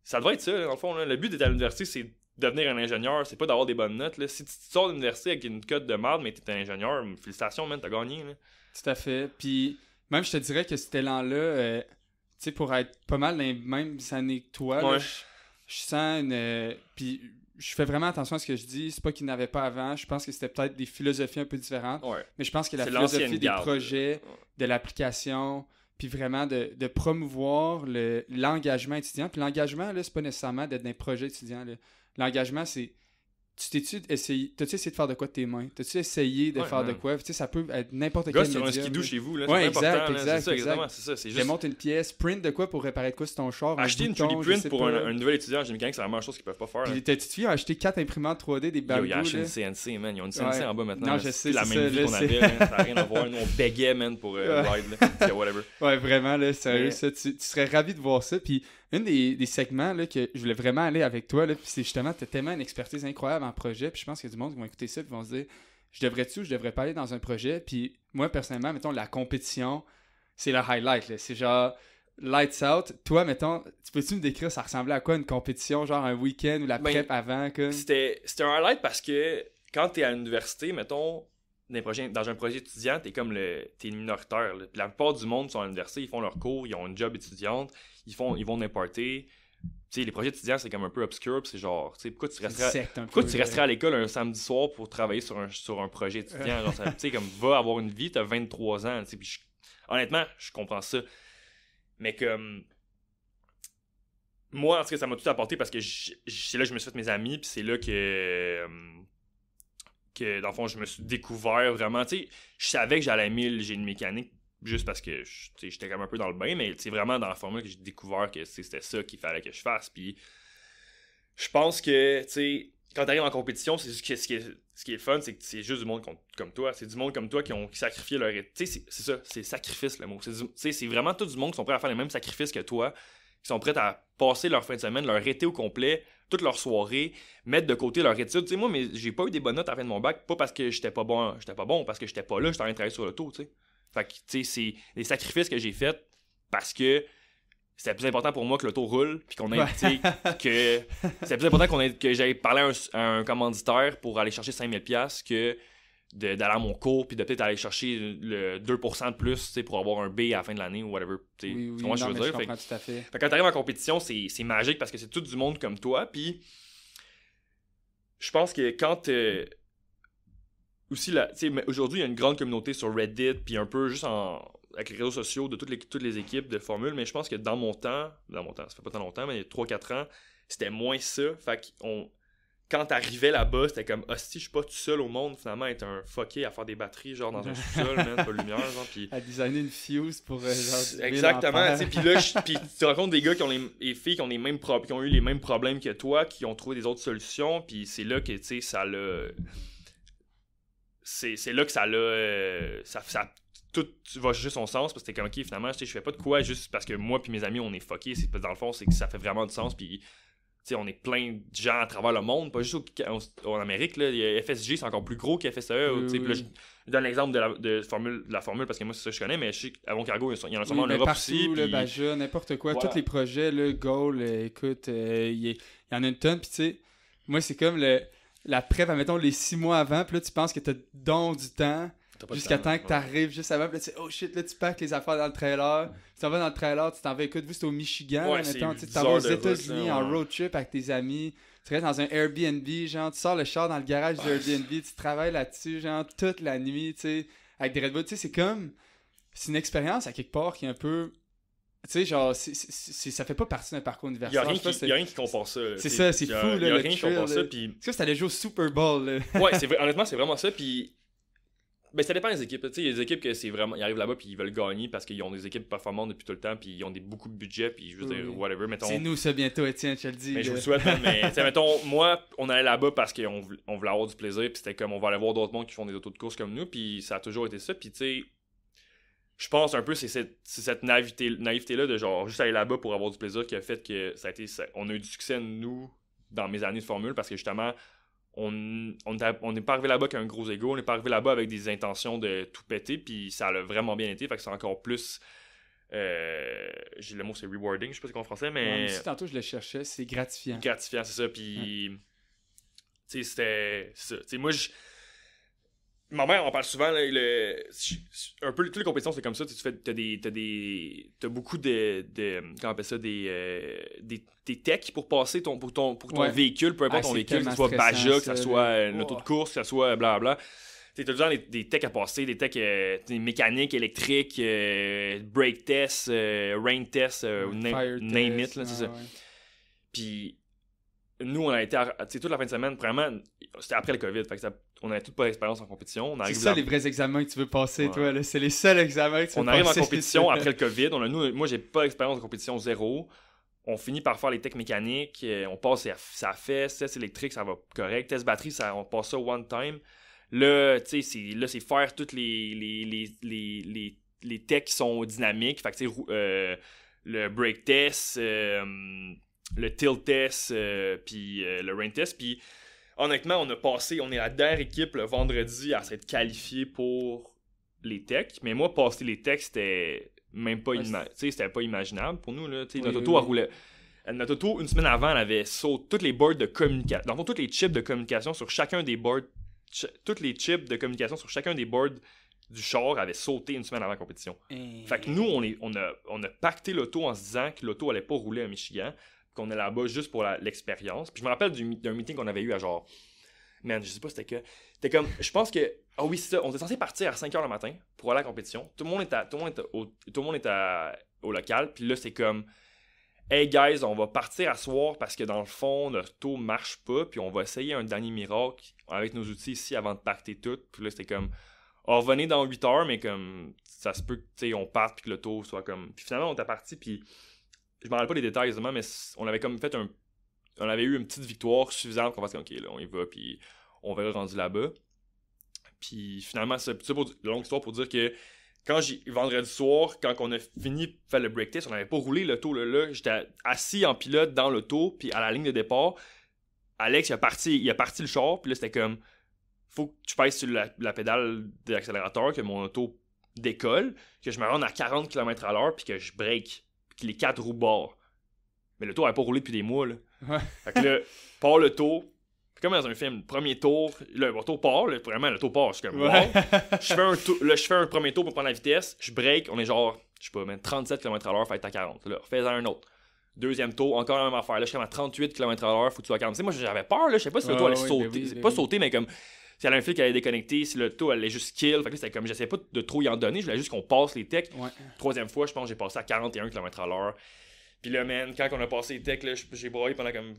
ça devrait être ça, dans le fond, là. Le but d'être à l'université, c'est de devenir un ingénieur, c'est pas d'avoir des bonnes notes, là. Si tu sors de l'université avec une cote de merde, mais t'es un ingénieur, félicitations, man, t'as gagné, là. Tout à fait, puis même je te dirais que cet élan-là, tu sais, pour être pas mal dans les mêmes années que toi, là, je sens une... puis je fais vraiment attention à ce que je dis. C'est pas qu'il n'avait pas avant. Je pense que c'était peut-être des philosophies un peu différentes. Mais je pense que la philosophie des projets, de l'application, puis vraiment de promouvoir l'engagement étudiant. Puis l'engagement, là, c'est pas nécessairement d'être dans un projet étudiant. Là. L'engagement, c'est... T'as-tu essayé de faire de quoi de tes mains? T'as-tu essayé de faire de quoi? Tu sais, ça peut être n'importe quel médium. Sur un skidoo chez vous, là, c'est important. Exact. C'est ça, exactement. C'est ça, c'est juste... Démonte une pièce, print de quoi pour réparer de quoi sur ton char. Acheter une 3D print pour un nouvel étudiant en génie mécanique, c'est la meilleure chose qu'ils peuvent pas faire. Puis t'as-tu te à acheter 4 imprimantes 3D, des balles. Ils ont acheté une CNC, man. Ils ont une CNC en bas maintenant. Non, je sais, c'est la même vie qu'on avait. Ça n'a rien à voir. Nous, on bégait, man, pour ride, whatever. Ouais, vraiment, là, sérieux, ça. Tu serais ravi de voir ça. Puis une des segments là, que je voulais vraiment aller avec toi, là, puis c'est justement, tu as tellement une expertise incroyable en projet, puis je pense qu'il y a du monde qui vont écouter ça, puis vont se dire, je devrais pas aller dans un projet, puis moi, personnellement, mettons, la compétition, c'est le highlight, là. C'est genre, lights out. Toi, mettons, tu peux-tu me décrire, ça ressemblait à quoi une compétition, genre un week-end ou la prep avant, comme? C'était un highlight parce que quand t'es à l'université, mettons, dans un projet étudiant, t'es minoritaire. Là. La plupart du monde sont à l'université, ils font leurs cours, ils ont une job étudiante, ils vont n'importer. Tu sais, les projets étudiants, c'est comme un peu obscur, pis c'est genre, tu sais, pourquoi tu resterais à l'école un samedi soir pour travailler sur un projet étudiant? Tu sais, comme, va avoir une vie, t'as 23 ans, tu sais, pis honnêtement, je comprends ça. Mais comme, moi, en tout cas, ça m'a tout apporté parce que c'est là que je me suis fait mes amis, puis c'est là que dans le fond, je me suis découvert vraiment, tu sais, je savais que j'allais aimer le génie mécanique juste parce que j'étais comme un peu dans le bain, mais c'est vraiment dans la formule que j'ai découvert que c'était ça qu'il fallait que je fasse. Puis je pense que, tu sais, quand t'arrives en compétition, c'est ce qui est fun, c'est que c'est juste du monde comme toi. C'est du monde comme toi qui sacrifié leur... Tu sais, c'est ça, c'est sacrifice le mot. C'est vraiment tout du monde qui sont prêts à faire les mêmes sacrifices que toi, qui sont prêts à passer leur fin de semaine, leur été au complet, toute leur soirée, mettre de côté leur étude. Tu sais, moi, mais j'ai pas eu des bonnes notes à la fin de mon bac, pas parce que j'étais pas bon, parce que j'étais pas là, j'étais en train de travailler sur l'auto, tu sais. Fait que, tu sais, c'est des sacrifices que j'ai faits parce que c'était plus important pour moi que l'auto roule, puis qu'on ait, que c'était plus important que j'aille parler à un commanditaire pour aller chercher 5000$ que d'aller à mon cours, puis de peut-être aller chercher le 2% de plus, pour avoir un B à la fin de l'année ou whatever. Oui, comment je veux dire? Je comprends tout à fait. Fait que quand t'arrives en compétition, c'est magique parce que c'est tout du monde comme toi, puis je pense que quand aussi, aujourd'hui, il y a une grande communauté sur Reddit, puis un peu juste avec les réseaux sociaux de toutes les équipes de Formule, mais je pense que dans mon temps, ça fait pas tant longtemps, mais il y a 3-4 ans, c'était moins ça. Fait quand t'arrivais là-bas, c'était comme, hostie, je suis pas tout seul au monde, finalement, être un fucké à faire des batteries, genre dans un sous-sol, man, pas de lumière, genre, pis... À designer une fuse pour, genre... Exactement, tu sais, pis là, pis tu rencontres des gars qui ont les filles qui ont qui ont eu les mêmes problèmes que toi, qui ont trouvé des autres solutions, pis c'est là que, tu sais, ça l'a... C'est là que ça l'a... ça tout va chercher son sens, parce que t'es comme, ok, finalement, je fais pas de quoi juste parce que moi pis mes amis, on est fuckés, dans le fond, c'est que ça fait vraiment du sens, pis... T'sais, on est plein de gens à travers le monde, pas juste en Amérique. Là. FSG, c'est encore plus gros que FSE. Oui. Là, je donne l'exemple de la formule parce que moi, c'est ça que je connais, mais je sais qu'à Cargo, il y en a sûrement en Europe partout, aussi. Là, Baja, n'importe quoi. Voilà. Tous les projets, là, Goal, écoute, il y en a une tonne. Puis, tu sais, moi, c'est comme la prep, admettons, les 6 mois avant. Puis là, tu penses que t'as donc du temps. Jusqu'à temps que t'arrives juste avant, puis là tu sais, oh shit, là tu packs les affaires dans le trailer. Tu t'en vas dans le trailer, tu t'en vas, écoute, vous c'est au Michigan, ouais, mettons, tu t'en vas aux États-Unis en road trip avec tes amis. Tu restes dans un Airbnb, genre, tu sors le char dans le garage du Airbnb, tu travailles là-dessus, genre, toute la nuit, tu sais, avec des Red Bull. Tu sais, c'est comme. C'est une expérience à quelque part qui est un peu. Tu sais, genre, ça fait pas partie d'un parcours universitaire. Il y a rien qui compare ça. C'est ça, c'est fou, là. Il y a rien qui compare ça. Puis... Est-ce que c'est allé jouer au Super Bowl, là? Ouais, honnêtement, c'est vraiment ça. Puis. Ben, ça dépend des équipes. Tu sais, il y a des équipes que c'est vraiment. Ils arrivent là-bas puis ils veulent gagner parce qu'ils ont des équipes performantes depuis tout le temps puis ils ont beaucoup de budget puis je veux dire, whatever. Mettons... C'est nous ça bientôt, Étienne, je te le dis. Mais je vous le souhaite, mais tu sais, mettons, moi, on allait là-bas parce qu'on voulait avoir du plaisir puis c'était comme on va aller voir d'autres mondes qui font des autos de course comme nous puis ça a toujours été ça. Puis tu sais, je pense un peu c'est cette naïveté-là de genre juste aller là-bas pour avoir du plaisir qui a fait que on a eu du succès, nous, dans mes années de formule parce que justement, on n'est pas arrivé là-bas avec un gros ego, on n'est pas arrivé là-bas avec des intentions de tout péter, puis ça a vraiment bien été, fait que c'est encore plus... j'ai le mot, c'est rewarding, je sais pas ce qu'on en français, mais... Ouais, tantôt, je le cherchais, c'est gratifiant. Gratifiant, c'est ça, puis... Tu sais, c'était... ça. Tu sais, moi, ma mère en parle souvent, là, un peu toutes les compétitions c'est comme ça, t'as beaucoup de comment on appelle ça, des techs pour passer pour ton véhicule, peu importe ton véhicule, que ce soit Baja, que ce soit une auto de course, que ce soit blablabla. T'as toujours des techs à passer, des techs mécaniques, électriques, brake test, rain test, name it, là, c'est ça. Puis nous, on a été, toute la fin de semaine, vraiment, c'était après le COVID, fait que on avait toute pas d'expérience en compétition. C'est ça les vrais examens que tu veux passer, toi, là. C'est les seuls examens que tu veux passer. On arrive en compétition après le COVID. Moi, j'ai pas d'expérience en compétition, zéro. On finit par faire les techs mécaniques. On passe, ça fait, test électrique, ça va correct. Test batterie, on passe ça one time. Là, tu sais, c'est faire toutes les techs qui sont dynamiques. Fait que, tu sais, le brake test, le tilt test, puis le rain test. Puis honnêtement, on est la dernière équipe le vendredi à s'être qualifiée pour les techs. Mais moi, passer les techs, c'était même pas, c'était pas imaginable pour nous. Là. Notre auto, elle roulait. Notre auto, une semaine avant, elle avait sauté toutes les boards de communication. Dans le fond, tous les chips de communication sur chacun des boards. Tous les chips de communication sur chacun des boards du char avaient sauté une semaine avant la compétition. Fait que nous, on a pacté l'auto en se disant que l'auto allait pas rouler à Michigan. Qu'on est là-bas juste pour l'expérience. Puis je me rappelle d'un meeting qu'on avait eu à genre. Man, je sais pas c'était que. C'était comme. Je pense que. Ah oui, c'est ça. On était censé partir à 5h le matin pour aller à la compétition. Tout le monde était au local. Puis là, c'est comme. Hey guys, on va partir à soir parce que dans le fond, notre auto marche pas. Puis on va essayer un dernier miracle avec nos outils ici avant de pacter tout. Puis là, c'était comme. On revenait dans 8h, mais comme. Ça se peut que, tu sais, on parte puis que l'auto soit comme. Puis finalement, on était parti. Puis. Je me rappelle pas des détails exactement, mais on avait comme fait on avait eu une petite victoire suffisante qu'on va dire, ok, là, on y va, puis on verra rendu là-bas. Puis finalement, c'est pour la longue histoire pour dire que vendredi soir, quand on a fini de faire le break test, on n'avait pas roulé l'auto là. J'étais assis en pilote dans l'auto, puis à la ligne de départ, Alex, il a parti le char, puis là, c'était comme, faut que tu pèses sur la pédale de l'accélérateur, que mon auto décolle, que je me rende à 40 km/h, puis que je break. Les 4 roues barres. Mais le tour n'avait pas roulé depuis des mois. Là. Ouais. Fait que là, part le tour. Comme dans un film, premier tour, le tour part, là, vraiment, le tour part. Je suis comme, wow. Je fais un premier tour pour prendre la vitesse. Je break, on est genre, je sais pas, 37 km/h, faut être à 40. Là, refais-en un autre. Deuxième tour, encore la même affaire. Là, je suis comme à 38 km/h, faut que tu sois à 40. Tu sais, moi, j'avais peur, là. Je sais pas si le tour allait sauter. C'est pas sauter, mais comme. Si elle a un fil qui allait déconnecter, si le tour allait juste kill. Fait que c'était comme, j'essayais pas de trop y en donner, je voulais juste qu'on passe les techs. Ouais. Troisième fois, je pense que j'ai passé à 41 km/h. Puis là, man, quand on a passé les techs, là, j'ai broyé pendant comme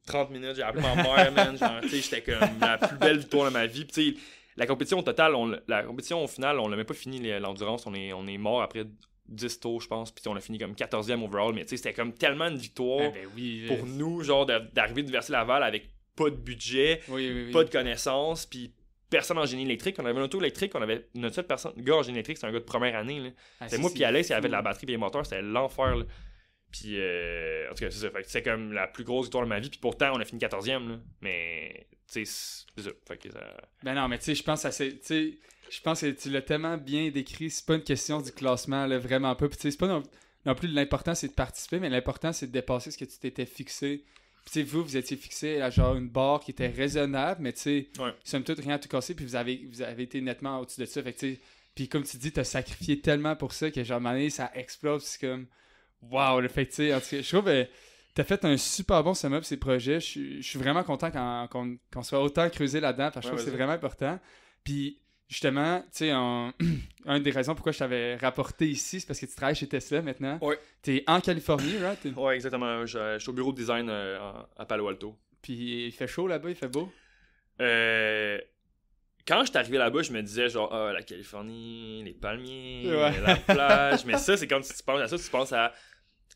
30 minutes, j'ai appelé ma mère, man. Genre, tu sais, j'étais comme la plus belle victoire de ma vie. Puis tu sais, la compétition totale, la compétition au final, on l'a même pas fini l'endurance, on est mort après 10 tours, je pense. Puis on a fini comme 14e overall, mais tu sais, c'était comme tellement une victoire pour nous, genre, d'arriver de verser Laval avec pas de budget, pas de connaissances, puis personne en génie électrique. On avait un auto électrique, on avait notre seule personne, gars en génie électrique, c'était un gars de première année. Là. C'était moi puis Alex, il avait de la batterie et des moteurs, c'était l'enfer. Là. Puis, en tout cas, c'est ça. Fait que c'est comme la plus grosse victoire de ma vie, puis pourtant, on a fini 14e. Là. Mais, tu sais, c'est ça. Fait que ça. Ben non, mais tu sais, je pense que tu l'as tellement bien décrit. C'est pas une question du classement, là, vraiment pas. Puis, tu sais, c'est pas non plus l'important, c'est de participer, mais l'important, c'est de dépasser ce que tu t'étais fixé. Puis vous étiez fixé à genre une barre qui était raisonnable, mais tu sais, somme toute, rien à tout casser, puis vous avez été nettement au-dessus de ça. Fait que tu sais, puis comme tu dis, t'as sacrifié tellement pour ça que genre, à un moment donné, ça explose, c'est comme, waouh, le fait que tu sais, en tout cas, je trouve que t'as fait un super bon sum-up ces projets. Je suis vraiment content qu'on soit autant creusé là-dedans, parce que je trouve que c'est vraiment important. Puis justement, tu sais, une des raisons pourquoi je t'avais rapporté ici, c'est parce que tu travailles chez Tesla maintenant. Ouais. T'es en Californie, right? Ouais, exactement. Je suis au bureau de design à Palo Alto. Puis il fait chaud là-bas, il fait beau? Quand je suis arrivé là-bas, je me disais genre, la Californie, les palmiers, la plage. Mais ça, c'est quand tu penses à ça, tu penses à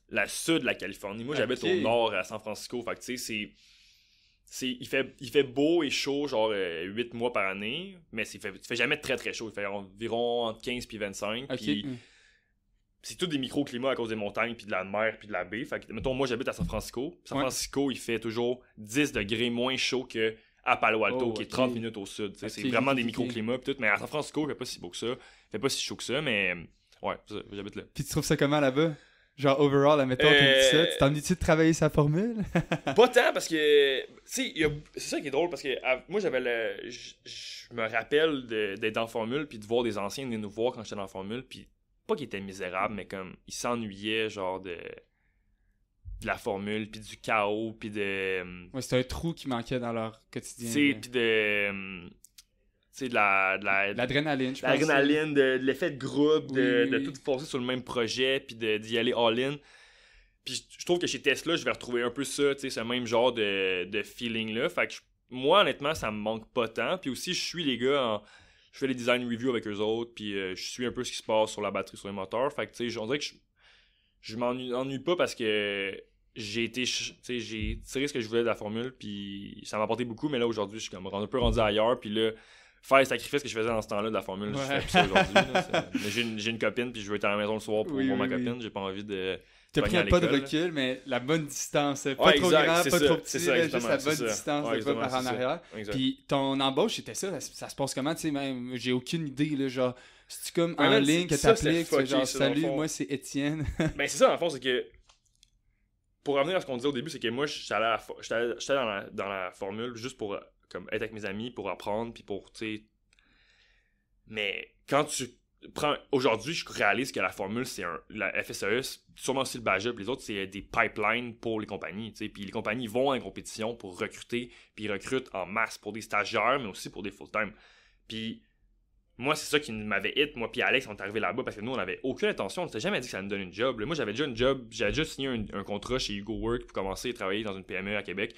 la sud de la Californie. Moi, j'habite au nord, à San Francisco. Fait que tu sais, il fait beau et chaud, genre 8 mois par année, mais il fait jamais très très chaud. Il fait environ entre 15 et 25. Puis c'est tout des microclimats à cause des montagnes, puis de la mer, puis de la baie. Fait que, mettons, moi j'habite à San Francisco. San Francisco, il fait toujours 10 degrés moins chaud que à Palo Alto, qui est 30 minutes au sud. C'est vraiment des microclimats, pis tout. Mais à San Francisco, il fait pas si beau que ça. Il fait pas si chaud que ça, mais ouais, j'habite là. Puis tu trouves ça comment là-bas? Genre, overall, admettons, tu t'ennuies-tu de travailler sa formule? Pas tant, parce que, tu sais, c'est ça qui est drôle, parce que moi, je me rappelle d'être dans la formule, puis de voir des anciens venir nous voir quand j'étais dans la formule, puis pas qu'ils étaient misérables, mais comme, ils s'ennuyaient, genre, de la formule, puis du chaos, puis de... Ouais, c'était un trou qui manquait dans leur quotidien. Tu sais, puis de... tu sais, de l'adrénaline, je pense. L'adrénaline, de l'effet de groupe, de tout forcer sur le même projet, puis d'y aller all-in. Puis je trouve que chez Tesla, je vais retrouver un peu ça, tu sais, ce même genre de feeling-là. Fait que moi, honnêtement, ça me manque pas tant. Puis aussi, je suis les gars, je fais les design reviews avec eux autres, puis je suis un peu ce qui se passe sur la batterie, sur les moteurs. Fait que, tu sais, on dirait que je m'ennuie pas parce que j'ai tiré ce que je voulais de la formule, puis ça m'a apporté beaucoup, mais là, aujourd'hui, je suis comme un peu rendu ailleurs, puis là, faire les sacrifices que je faisais dans ce temps-là de la formule, je fais plus ça aujourd'hui. Mais j'ai une copine, puis je veux être à la maison le soir pour voir ma copine. J'ai pas envie de T'as pris un pas de recul, mais la bonne distance. Pas trop grand, pas trop petit, juste la bonne distance de pas par en arrière. Puis ton embauche, c'était ça. Ça se passe comment? Tu sais, même, j'ai aucune idée, là, genre, c'est-tu comme en ligne que t'appliques? Genre, salut, moi, c'est Étienne. Ben, c'est ça, dans le fond, c'est que, pour revenir à ce qu'on disait au début, c'est que moi, j'étais dans la formule juste pour comme, être avec mes amis, pour apprendre, puis pour, tu sais... Mais quand tu prends... Aujourd'hui, je réalise que la formule, c'est la FSAE, sûrement aussi le BAJA, puis les autres, c'est des pipelines pour les compagnies, tu sais. Puis les compagnies vont en compétition pour recruter, puis ils recrutent en masse pour des stagiaires, mais aussi pour des full-time. Puis moi, c'est ça qui m'avait hit. Moi puis Alex, on est arrivés là-bas parce que nous, on n'avait aucune intention. On s'était jamais dit que ça nous donne une job. Là, moi, j'avais déjà une job. J'avais déjà signé un contrat chez Hugo Work pour commencer à travailler dans une PME à Québec.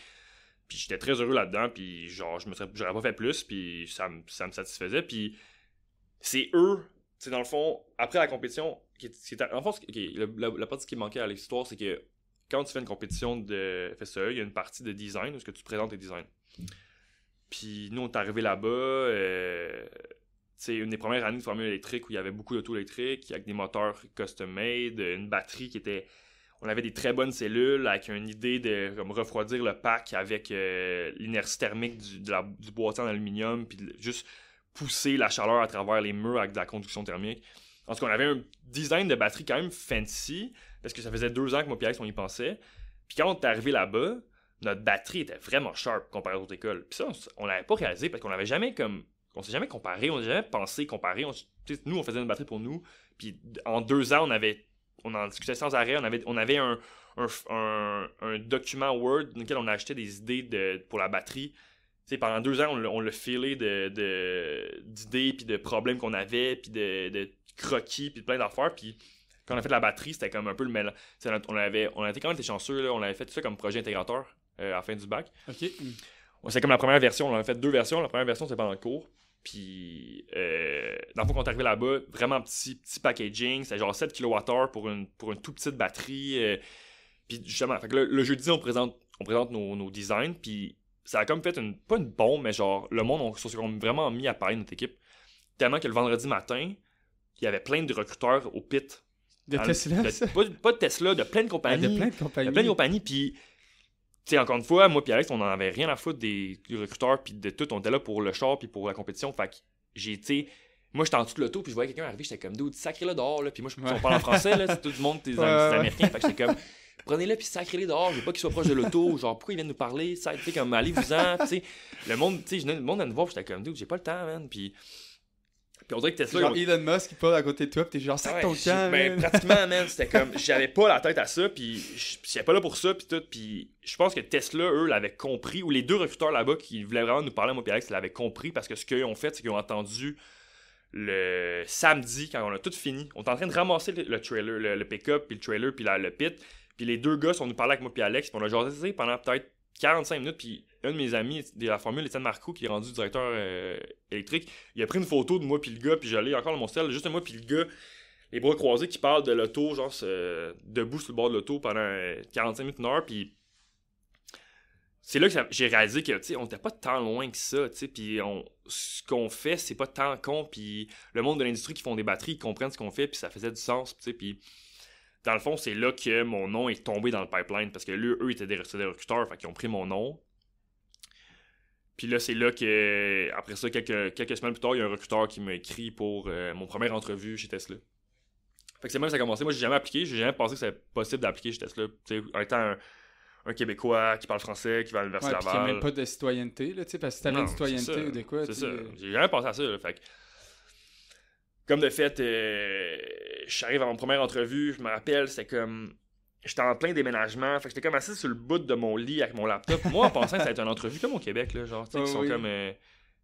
Puis j'étais très heureux là-dedans. Puis genre, j'aurais pas fait plus. Puis ça me satisfaisait. Puis c'est eux, tu sais, dans le fond, après la compétition, en fond, la partie qui manquait à l'histoire, c'est que quand tu fais une compétition de FSAE, il y a une partie de design où est-ce que tu présentes tes designs. Puis nous, on est arrivés là-bas... c'est une des premières années de formule électrique où il y avait beaucoup d'auto électriques, avec des moteurs custom-made, une batterie qui était... On avait des très bonnes cellules avec une idée de comme, refroidir le pack avec l'inertie thermique du boîtier en aluminium, puis juste pousser la chaleur à travers les murs avec de la conduction thermique. En tout cas, on avait un design de batterie quand même fancy, parce que ça faisait 2 ans que moi et Alex, on y pensait. Puis quand on est arrivé là-bas, notre batterie était vraiment sharp comparée aux autres écoles. Puis ça, on l'avait pas réalisé parce qu'on n'avait jamais comme... On s'est jamais comparé, on n'a jamais pensé comparer. Nous, on faisait une batterie pour nous. Puis en 2 ans, on en discutait sans arrêt. On avait un document Word dans lequel on achetait des idées pour la batterie. T'sais, pendant 2 ans, on l'a filé d'idées, puis de problèmes qu'on avait, puis de croquis, puis de plein d'affaires. Puis quand on a fait la batterie, c'était comme un peu le mélange. On avait quand même été chanceux, là, on avait fait tout ça comme projet intégrateur à la fin du bac. OK. C'est comme la première version, on en a fait 2 versions. La première version, c'était pendant le cours. Puis, dans le fond, quand on est arrivé là-bas, vraiment petit packaging. C'était genre 7 kWh pour une toute petite batterie. Puis, justement, fait que le jeudi, on présente nos designs. Puis, ça a comme fait pas une bombe, mais genre, le monde, s'est vraiment mis à parler de notre équipe. Tellement que le vendredi matin, il y avait plein de recruteurs au pit. De Tesla, ça? Pas de Tesla, de plein de compagnies. De plein de compagnies. Puis, tu sais, encore une fois, moi et Alex, on n'en avait rien à foutre des recruteurs, puis de tout. On était là pour le char, puis pour la compétition. Fait que j'ai été... Moi, j'étais en dessous de l'auto, puis je voyais quelqu'un arriver, j'étais comme, dude, sacrez-le dehors, là. Puis moi, on parle en français, là, c'est tout le monde, des Américains. Fait que j'étais comme, prenez-le, puis sacrez-le dehors. Je veux pas qu'il soit proche de l'auto. Genre, pourquoi ils viennent nous parler? Tu sais, comme, allez-vous-en. Tu sais, le monde à nous voir, j'étais comme, dude, j'ai pas le temps, man. Puis on dirait que Tesla... Genre Elon Musk qui parle à côté de toi, pis t'es genre, sac ton camp, ben, pratiquement, man, c'était comme... J'avais pas la tête à ça, pis j'étais pas là pour ça, pis tout, pis je pense que Tesla, eux, l'avaient compris, ou les 2 recruteurs là-bas qui voulaient vraiment nous parler, moi et Alex, l'avaient compris, parce que ce qu'ils ont fait, c'est qu'ils ont entendu le samedi, quand on a tout fini, on était en train de ramasser le trailer, le pick-up, puis le trailer, puis le pit, puis les 2 gars sont venus parler avec moi et Alex, pis on a jasé pendant peut-être 45 minutes, puis un de mes amis de la formule, Étienne Marcoux, qui est rendu directeur électrique, il a pris une photo de moi puis le gars, puis je l'ai encore dans mon style, juste moi puis le gars, les bras croisés, qui parlent de l'auto, genre debout sur le bord de l'auto pendant 45 minutes, 1 heure, puis c'est là que j'ai réalisé que, tu sais, on était pas tant loin que ça, tu sais, puis ce qu'on fait, c'est pas tant con, puis le monde de l'industrie qui font des batteries, ils comprennent ce qu'on fait, puis ça faisait du sens, tu sais, puis dans le fond, c'est là que mon nom est tombé dans le pipeline, parce que eux étaient des recruteurs, fait qu'ils ont pris mon nom. Puis là, c'est là que, après ça, quelques semaines plus tard, il y a un recruteur qui m'a écrit pour mon première entrevue chez Tesla. Fait que c'est même que ça a commencé. Moi, j'ai jamais appliqué, j'ai jamais pensé que c'était possible d'appliquer chez Tesla. Tu sais, en étant un Québécois qui parle français, qui va à l'Université Laval. Puis qui n'a même pas de citoyenneté, là, tu sais, parce que si t'avais une citoyenneté ou de quoi. C'est ça. J'ai jamais pensé à ça, là. Fait que, comme de fait, j'arrive à mon première entrevue, je me rappelle, c'était comme... J'étais en plein déménagement, fait que j'étais comme assis sur le bout de mon lit avec mon laptop. Moi, en pensant que ça allait être une entrevue comme au Québec, là, genre, tu sais, qui sont comme...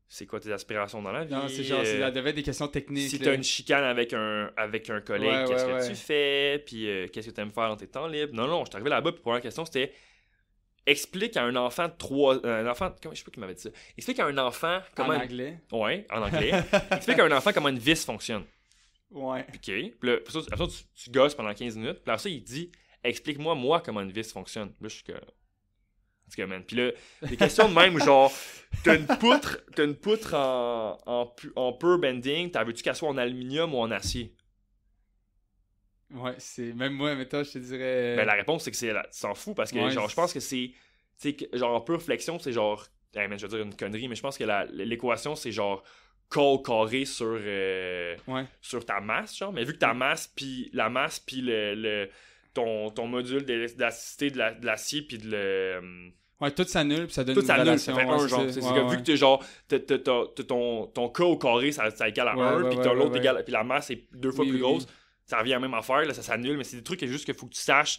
c'est quoi tes aspirations dans la vie? Non, c'est genre, ça devait être des questions techniques. Si t'as une chicane avec un collègue, qu'est-ce que tu fais? Puis qu'est-ce que t'aimes faire dans tes temps libres? Non, je suis arrivé là-bas, puis la première question, c'était... Explique à un enfant de 3... je sais pas qui m'avait dit ça. Explique à un enfant comment... En anglais? Ouais, en anglais. Explique à un enfant comment une vis fonctionne. Ouais. OK. Puis là, après ça, tu gosses pendant 15 minutes. Puis après ça, il dit... Explique-moi, moi, comment une vis fonctionne. Là, je suis que... En tout cas, man. Puis là, des questions de même, genre, t'as une poutre en pur bending, t'as veux-tu qu'elle soit en aluminium ou en acier? Ouais, c'est... Même moi, mettons, je te dirais... Ben, la réponse, c'est que tu t'en fous, parce que, genre, je pense que c'est... Tu sais, genre, en pure flexion, c'est genre... je vais dire une connerie, mais je pense que l'équation, c'est genre... col carré sur ta masse, genre. Mais vu que ta masse, puis la masse, puis ton module d'élasticité de l'acier, puis de le... Ouais, tout s'annule, puis ça donne une relation. Ça fait un, genre. C'est que vu que genre, ton K au carré, ça égale à 1, puis l'autre égale, puis la masse est 2 fois plus grosse, ça revient à la même affaire, là, ça s'annule, mais c'est des trucs que juste qu'il faut que tu saches,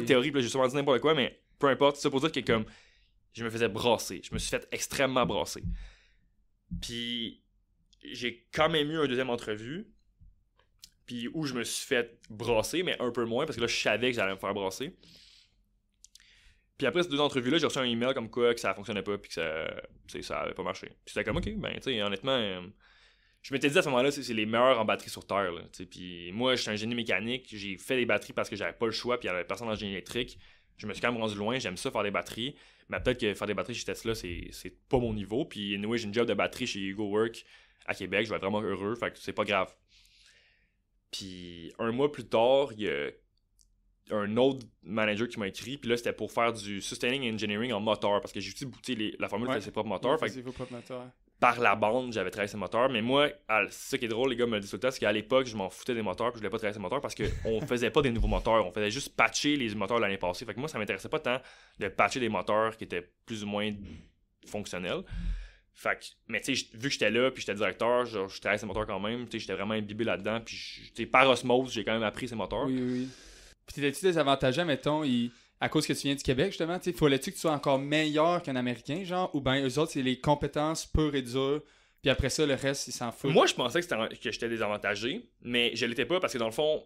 théorie, puis là, j'ai souvent dit n'importe quoi, mais peu importe, c'est ça pour dire que comme, je me faisais brasser, je me suis fait extrêmement brasser. Puis, j'ai quand même eu un deuxième entrevue, puis où je me suis fait brasser, mais un peu moins, parce que là, je savais que j'allais me faire brasser. Puis après ces 2 entrevues-là, j'ai reçu un email comme quoi que ça fonctionnait pas, puis que ça avait pas marché. Puis c'était comme, ok, ben, tu sais, honnêtement, je m'étais dit à ce moment-là, c'est les meilleurs en batterie sur Terre, là, tu sais. Puis moi, je suis un génie mécanique, j'ai fait des batteries parce que j'avais pas le choix, puis il y avait personne en génie électrique. Je me suis quand même rendu loin, j'aime ça faire des batteries, mais peut-être que faire des batteries chez Tesla, c'est pas mon niveau. Puis anyway, j'ai une job de batterie chez Hugo Work à Québec, je vais être vraiment heureux, fait que c'est pas grave. Puis un mois plus tard, il y a un autre manager qui m'a écrit, puis là c'était pour faire du sustaining engineering en moteur, parce que j'ai utilisé la formule fait ses propres moteurs. Fait par la bande, j'avais travaillé ces moteurs, mais moi, c'est ça qui est drôle, les gars me le disent tout le temps, c'est qu'à l'époque, je m'en foutais des moteurs, puis je voulais pas travailler ces moteurs parce qu'on faisait pas des nouveaux moteurs, on faisait juste patcher les moteurs de l'année passée. Fait que moi, ça m'intéressait pas tant de patcher des moteurs qui étaient plus ou moins fonctionnels. Fait que, mais tu sais, vu que j'étais là, puis j'étais directeur, je travaillais ces moteurs quand même, tu sais, j'étais vraiment imbibé là-dedans, puis par osmose, j'ai quand même appris ces moteurs. Oui. Puis t'étais-tu désavantagé, mettons, à cause que tu viens du Québec, justement, tu sais, fallait-tu que tu sois encore meilleur qu'un Américain, genre, ou ben eux autres, c'est les compétences pures et dures, puis après ça, le reste, ils s'en foutent? Moi, je pensais que j'étais désavantagé, mais je l'étais pas, parce que dans le fond,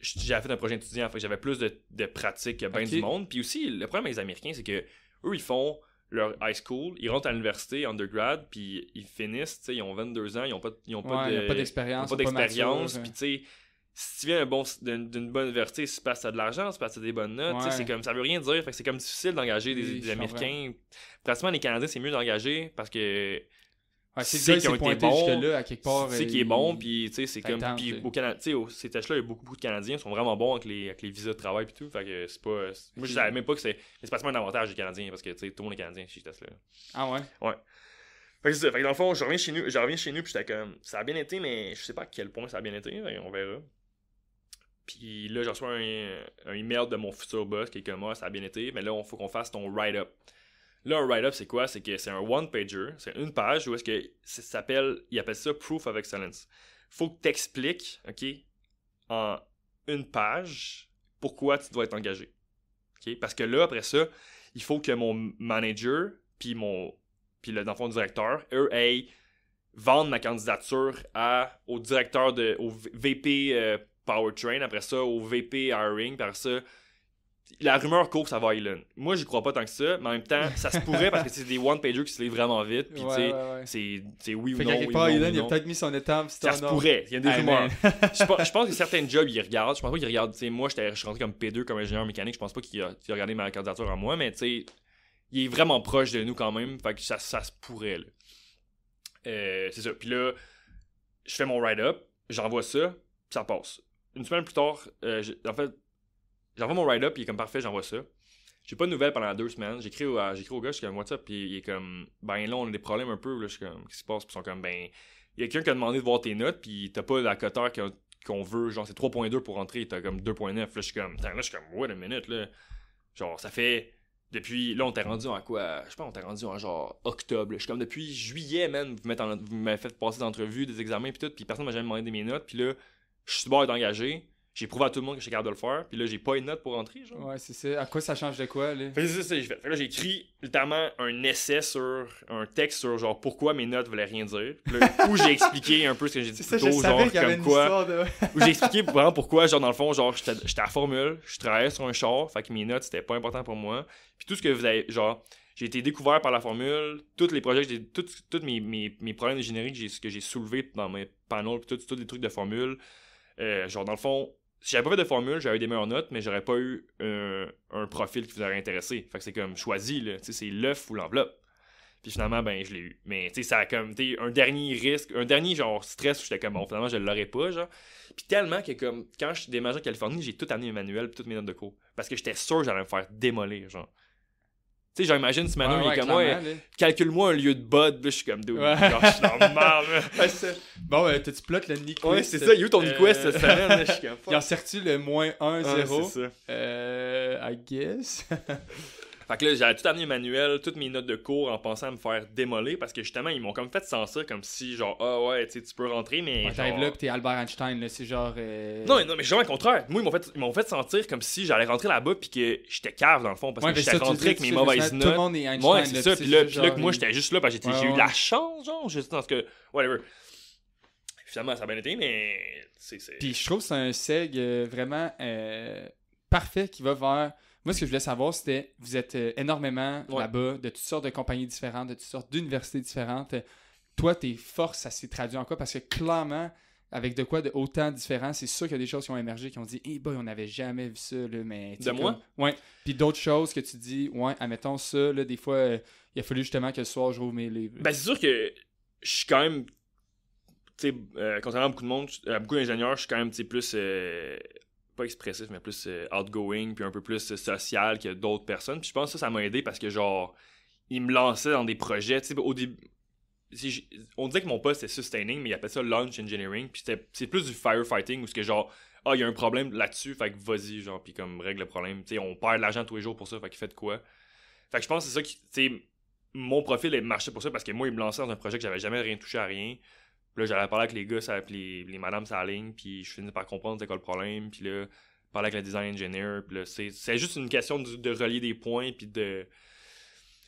j'avais fait un projet étudiant, fait que j'avais plus de pratique que bien du monde. Puis aussi, le problème avec les Américains, c'est que eux, ils font leur high school, ils rentrent à l'université, undergrad, puis ils finissent, tu sais, ils ont 22 ans, ils ont pas d'expérience, puis tu sais, si tu viens d'une bonne université, c'est parce que t'as de l'argent, c'est parce que t'as des bonnes notes, c'est comme, ça veut rien dire, fait que c'est comme difficile d'engager des Américains. Pratiquement les Canadiens, c'est mieux d'engager parce que c'est qui ont été bons, là, à quelque part, c'est qui est bon, puis tu sais, c'est comme, puis au Canada, tu sais, ces tâches-là, il y a beaucoup de Canadiens qui sont vraiment bons avec les visas de travail puis tout, fait que c'est pas, moi je savais même pas que c'est pratiquement un avantage des Canadiens parce que tu sais, tout le monde est Canadien chez Tesla. Ah ouais? Ouais. Fait que c'est ça, fait que dans le fond, je reviens chez nous puis j'étais comme, ça a bien été, mais je sais pas à quel point ça a bien été, on verra. Puis là, j'ai reçu un email de mon futur boss qui est comme, ça a bien été, mais là, il faut qu'on fasse ton write-up. Là, un write-up, c'est quoi? C'est que c'est un one-pager, c'est une page où est-ce que ça s'appelle, ils appellent ça Proof of Excellence. Faut que tu expliques, OK, en une page, pourquoi tu dois être engagé. OK? Parce que là, après ça, il faut que mon manager, puis dans le fond, directeur, eux, aillent vendre ma candidature au directeur, au VP Powertrain, après ça, au VP Hiring, après ça, la rumeur court, ça va à Elon. Moi, j'y crois pas tant que ça, mais en même temps, ça se pourrait parce que c'est des one-pagers qui se lisent vraiment vite, puis tu sais, c'est oui ou non. Fait quelque part, Elon, il a peut-être mis son étape. Ça se pourrait, il y a des rumeurs. Je pense que certains jobs, ils regardent. Je pense pas qu'ils regardent, tu sais, moi, je suis rentré comme P2, comme ingénieur mécanique, je pense pas qu'il a regardé ma candidature à moi, mais tu sais, il est vraiment proche de nous quand même, fait que ça se pourrait, là. C'est ça. Puis là, je fais mon write-up, j'envoie ça, ça passe. Une semaine plus tard, en fait, j'envoie mon write-up, puis il est comme parfait, j'envoie ça. J'ai pas de nouvelles pendant 2 semaines. J'écris au gars, je suis comme WhatsApp, puis il est comme, ben là, on a des problèmes un peu. Là, je suis comme, qu'est-ce qui se passe? Puis ils sont comme, ben, il y a quelqu'un qui a demandé de voir tes notes, puis t'as pas la coteur qu'on veut, genre, c'est 3.2 pour rentrer, t'as comme 2.9. Là, je suis comme, wait a minute, là. Genre, ça fait. Depuis, là, on t'est rendu en quoi? Je sais pas, on t'est rendu en genre octobre. Là. Je suis comme, depuis juillet, man, vous m'avez fait passer des entrevues, des examens, puis tout, puis personne m'a jamais demandé mes notes, puis là, je suis bon à être engagé. J'ai prouvé à tout le monde que j'étais capable de le faire. Puis là, j'ai pas une note pour rentrer, genre. Ouais, c'est ça. À quoi ça change de quoi, là? Fait que c'est ça que j'ai fait. Fait que là, j'ai écrit notamment un texte sur genre pourquoi mes notes voulaient rien dire. Là, où j'ai expliqué un peu ce que j'ai dit plus tôt, genre comme quoi. Où j'ai expliqué vraiment pourquoi, genre dans le fond, genre j'étais à formule, je travaillais sur un char, fait que mes notes c'était pas important pour moi. Puis tout ce que vous avez, genre, j'ai été découvert par la formule, tous les projets, tous mes problèmes d'ingénierie que j'ai soulevés dans mes panels, puis tous les trucs de formule. Genre dans le fond, si j'avais pas fait de formule, j'aurais eu des meilleures notes, mais j'aurais pas eu un profil qui vous aurait intéressé. Fait que c'est comme choisi, là. Tu sais, c'est l'œuf ou l'enveloppe. Puis finalement, ben, je l'ai eu. Mais tu sais, ça a comme, tu sais, un dernier risque, un dernier genre stress où j'étais comme, bon, finalement, je l'aurais pas, genre. Puis tellement que, comme, quand je suis déménagé en Californie, j'ai tout amené mes manuels puis toutes mes notes de cours. Parce que j'étais sûr que j'allais me faire démolir, genre. Tu sais, genre, imagine si Manu, il est comme, calcule-moi un lieu de bud, là, je suis comme, dude, genre, je suis dans le mal, Bon, t'as-tu plot le Nyquist? Ouais, c'est ça, il y a eu ton Nyquist cette semaine, là, je suis comme, il en sert-tu le -1-0? c'est ça. I guess. Fait que là, j'avais tout amené manuel, toutes mes notes de cours en pensant à me faire démolir parce que justement, ils m'ont comme fait sans ça, comme si genre, ah ouais, tu peux rentrer, mais. Ouais, t'arrives là pis t'es Albert Einstein, là, c'est genre. Non, mais justement, le contraire. Moi, ils m'ont fait sentir comme si j'allais rentrer là-bas pis que j'étais cave dans le fond parce que j'étais rentré avec mes mauvaises notes. Tout le monde est Einstein. Ouais, c'est ça. Pis là, que moi, j'étais juste là parce que j'ai eu la chance, genre, juste dans ce que. Whatever. Finalement, ça a bien été, mais. Puis je trouve que c'est un seg vraiment parfait qui va vers. Moi, ce que je voulais savoir, c'était, vous êtes énormément là-bas, de toutes sortes de compagnies différentes, de toutes sortes d'universités différentes. Toi, tes forces, ça s'est traduit en quoi? Parce que clairement, avec de quoi de autant différent, c'est sûr qu'il y a des choses qui ont émergé, qui ont dit « Hey boy, on n'avait jamais vu ça. » mais de moi? Ouais. Puis d'autres choses que tu dis « Ouais, admettons ça. » Là, des fois, il a fallu justement que ce soir, je rouvre mes livres. Ben, c'est sûr que je suis quand même... Tu sais, contrairement à beaucoup de monde, à beaucoup d'ingénieurs, je suis quand même plus... pas expressif, mais plus outgoing, puis un peu plus social que d'autres personnes. Puis je pense que ça m'a aidé parce que, genre, ils me lançaient dans des projets. Tu sais, au début, on disait que mon poste c'était sustaining, mais ils appellent ça launch engineering. Puis c'est plus du firefighting où c'est que, genre, il y a un problème là-dessus, fait que vas-y, genre, puis comme règle le problème. Tu sais, on perd de l'argent tous les jours pour ça, fait qu'il fait de quoi. Fait que je pense que c'est ça qui, tu sais, mon profil est marché pour ça parce que moi, ils me lançaient dans un projet que j'avais jamais rien touché à rien. Puis là, j'allais parler avec les gars, les madames sur la ligne, puis je finis par comprendre c'est quoi le problème, puis là, parler avec le design engineer, puis là, c'est juste une question de relier des points, puis de...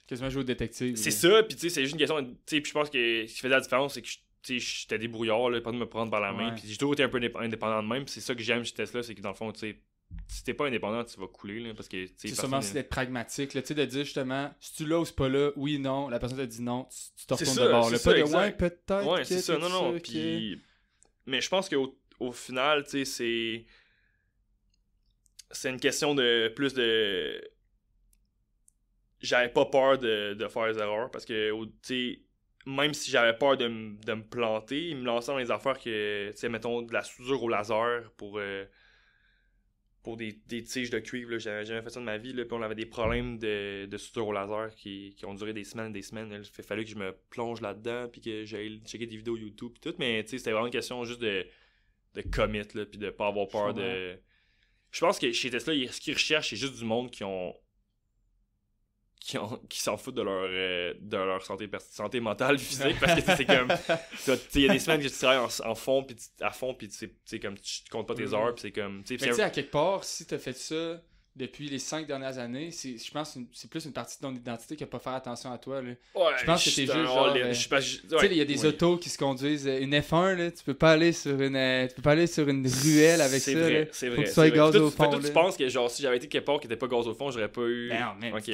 Quasiment jouer au détective. C'est ça, puis tu sais, c'est juste une question, tu sais, puis je pense que ce qui faisait la différence, c'est que, tu sais, j'étais débrouillard, là, pas de me prendre par la main, puis j'ai toujours été un peu indépendant de même, puis c'est ça que j'aime chez Tesla, c'est que dans le fond, tu sais, si t'es pas indépendant, tu vas couler, là, parce que, tu sais, c'est sûrement aussi d'être pragmatique, là, tu sais, de dire justement, si tu là ou c'est pas là, oui, non, la personne te dit non, tu te retournes de bord, là, pas de ouais, peut-être. Ouais, c'est ça, non, puis... Mais je pense qu'au final, tu sais, c'est une question de plus de... J'avais pas peur de faire des erreurs, parce que, tu sais, même si j'avais peur de me planter, ils me lançaient dans les affaires que, tu sais, mettons, de la soudure au laser pour des tiges de cuivre, là, j'avais jamais fait ça de ma vie, là, puis on avait des problèmes de soudure au laser qui ont duré des semaines et des semaines. Il fallait que je me plonge là-dedans, puis que j'aille checker des vidéos YouTube, puis tout, mais tu sais, c'était vraiment une question juste de commit, là, puis de pas avoir peur de... Je pense que chez Tesla, ce qu'ils recherchent, c'est juste du monde qui s'en foutent de leur santé mentale, physique, parce que c'est comme, il y a des semaines que tu travailles à fond, puis tu comme tu comptes pas tes heures, puis c'est comme, mais tu sais, à quelque part, si t'as fait ça depuis les 5 dernières années, je pense que c'est plus une partie de ton identité que de pas faire attention à toi, là. Ouais, je pense que t'es juste genre... tu sais, il y a des autos qui se conduisent, une F1, là, tu peux pas aller sur une ruelle avec ça, vrai, là. C'est vrai, faut que tu sois gaz au fond, tu penses que, genre, si j'avais été quelque part qui était pas gaz au fond, j'aurais pas eu... Ben non, mais ok,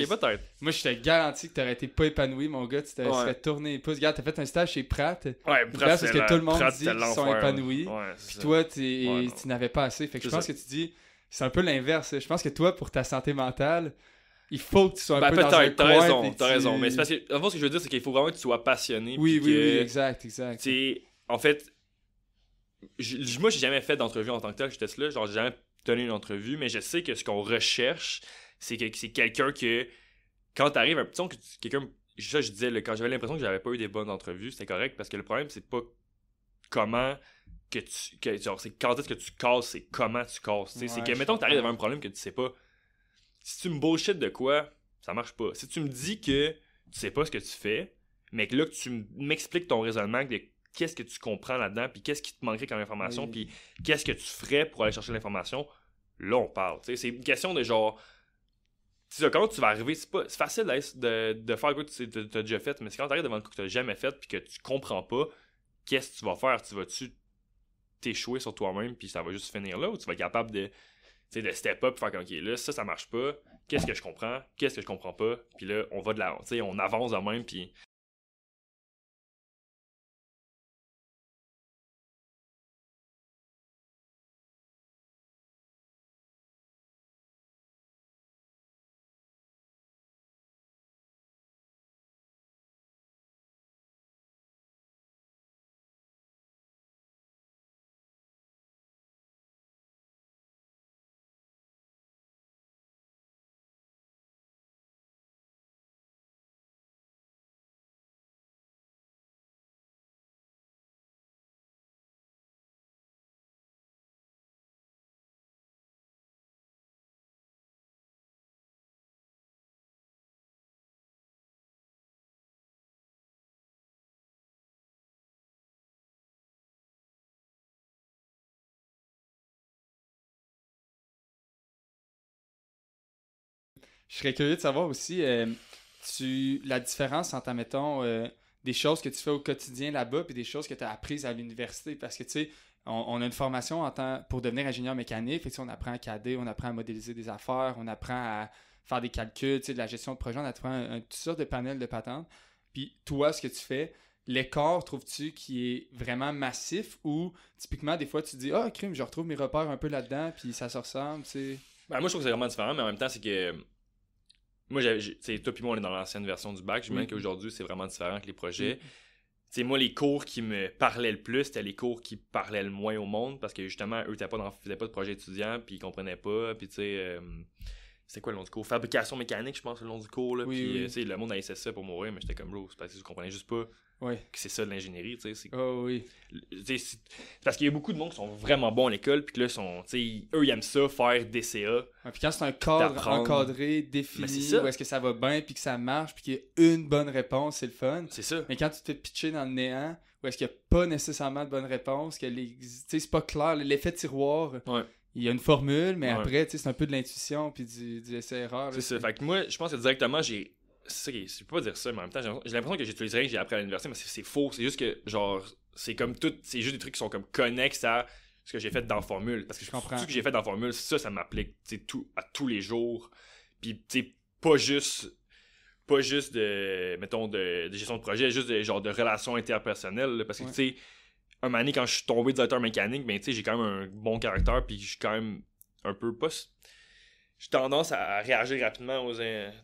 peut-être. Moi, je te garantis que t'aurais été pas épanoui, mon gars, tu t'aurais fait tourner les pouces. Regarde, t'as fait un stage chez Pratt. Ouais, Pratt, parce que tout le monde dit qu'ils sont épanouis. Puis toi, tu n'avais pas assez. Fait que je pense que tu dis... C'est un peu l'inverse. Je pense que toi, pour ta santé mentale, il faut que tu sois un peu dans un coin. T'as raison. Mais c'est parce que, en fait, ce que je veux dire, c'est qu'il faut vraiment que tu sois passionné. Oui, exact. En fait, moi, j'ai jamais fait d'entrevue en tant que tel. J'étais là, genre, j'ai jamais tenu une entrevue, mais je sais que ce qu'on recherche, c'est quelqu'un que, quand t'arrives, un petit quelqu'un, ça, je disais, là, quand j'avais l'impression que j'avais pas eu des bonnes entrevues, c'était correct, parce que le problème, c'est pas comment... genre, c'est quand est-ce que tu casses, c'est comment tu casses. C'est que, mettons que t'arrives devant un problème que tu sais pas. Si tu me bullshit de quoi, ça marche pas. Si tu me dis que tu sais pas ce que tu fais, mais que là, que tu m'expliques ton raisonnement de qu'est-ce que tu comprends là-dedans, puis qu'est-ce qui te manquerait comme information, puis qu'est-ce que tu ferais pour aller chercher l'information, là, on parle. T'sais, c'est une question de genre... Tu sais, quand tu vas arriver, c'est facile de faire quoi que tu as déjà fait, mais c'est quand tu arrives devant le coup que tu n'as jamais fait, puis que tu comprends pas, qu'est-ce que tu vas faire? Tu vas-tu t'échouer sur toi-même, puis ça va juste finir là, ou tu vas être capable de step up, faire comme, ok, là, ça marche pas, qu'est-ce que je comprends, qu'est-ce que je comprends pas, puis là, on va de l'avant, on avance de même, puis Je serais curieux de savoir aussi la différence entre, mettons, des choses que tu fais au quotidien là-bas et des choses que tu as apprises à l'université. Parce que, tu sais, on a une formation pour devenir ingénieur mécanique. Fait que, on apprend à CAD, on apprend à modéliser des affaires, on apprend à faire des calculs, tu sais, de la gestion de projet, on apprend toutes sortes de panels de patentes. Puis toi, ce que tu fais, l'écart, trouves-tu, qui est vraiment massif ou typiquement, des fois, tu te dis « Ah, crime, je retrouve mes repères un peu là-dedans, puis ça se ressemble, tu sais. » Ben, moi, je trouve que c'est vraiment différent, mais en même temps, c'est que moi, tu sais, toi puis moi, on est dans l'ancienne version du bac. J'imagine qu'aujourd'hui, c'est vraiment différent que les projets. Tu sais, moi, les cours qui me parlaient le plus, c'était les cours qui parlaient le moins au monde parce que justement, eux, faisaient pas de projet étudiant, puis ils comprenaient pas, puis tu sais... c'est quoi le nom du cours? Fabrication mécanique, je pense, le nom du cours. Là. Puis, tu sais, le monde a SSE pour mourir, mais j'étais comme, bro, c'est parce que je comprenais juste pas que c'est ça de l'ingénierie, tu sais. Parce qu'il y a beaucoup de monde qui sont vraiment bons à l'école, puis que là, eux, ils aiment ça, faire DCA. Puis quand c'est un cadre encadré, défini, où est-ce que ça va bien, puis que ça marche, puis qu'il y a une bonne réponse, c'est le fun. C'est ça. Mais quand tu te fais pitcher dans le néant, où est-ce qu'il n'y a pas nécessairement de bonne réponse, que c'est pas clair, l'effet tiroir... Il y a une formule, mais après, c'est un peu de l'intuition puis du essai-erreur. C'est ça. Fait que moi, je pense que directement, je peux pas dire ça, mais en même temps, j'ai l'impression que j'utilise rien que j'ai appris à l'université, mais c'est faux. C'est juste que, genre, c'est comme tout, c'est juste des trucs qui sont comme connexes à ce que j'ai fait dans la formule. Parce que je comprends. Tout ce que j'ai fait dans la formule, ça m'applique à tous les jours. Puis, tu sais, pas juste de, mettons, de gestion de projet, juste de relations interpersonnelles. Là, parce que, tu sais, un moment donné, quand je suis tombé directeur mécanique, ben, tu sais, j'ai quand même un bon caractère, puis je suis quand même un peu pas... J'ai tendance à réagir rapidement à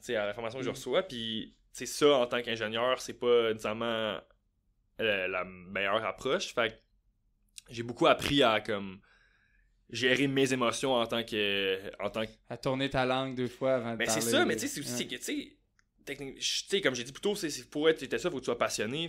la formation que je reçois, puis c'est ça, en tant qu'ingénieur, c'est pas nécessairement la meilleure approche. Fait que j'ai beaucoup appris à, comme, gérer mes émotions en tant que... À tourner ta langue 2 fois avant de parler. C'est ça, mais tu sais, c'est aussi que, tu sais, comme j'ai dit plus tôt, pour être ça, faut que tu sois passionné,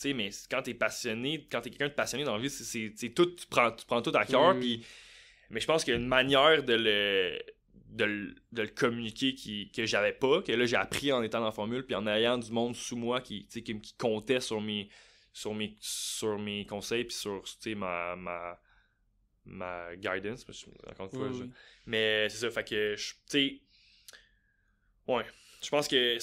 mais quand t'es passionné, quand t'es quelqu'un de passionné dans la vie, c'est tout, tu prends tout à cœur, mais je pense qu'il y a une manière de le communiquer que j'avais pas, que là j'ai appris en étant dans la formule, puis en ayant du monde sous moi qui comptait sur mes conseils, puis sur ma guidance, encore une fois. Mais c'est ça, fait que, tu sais, ouais. Je pense que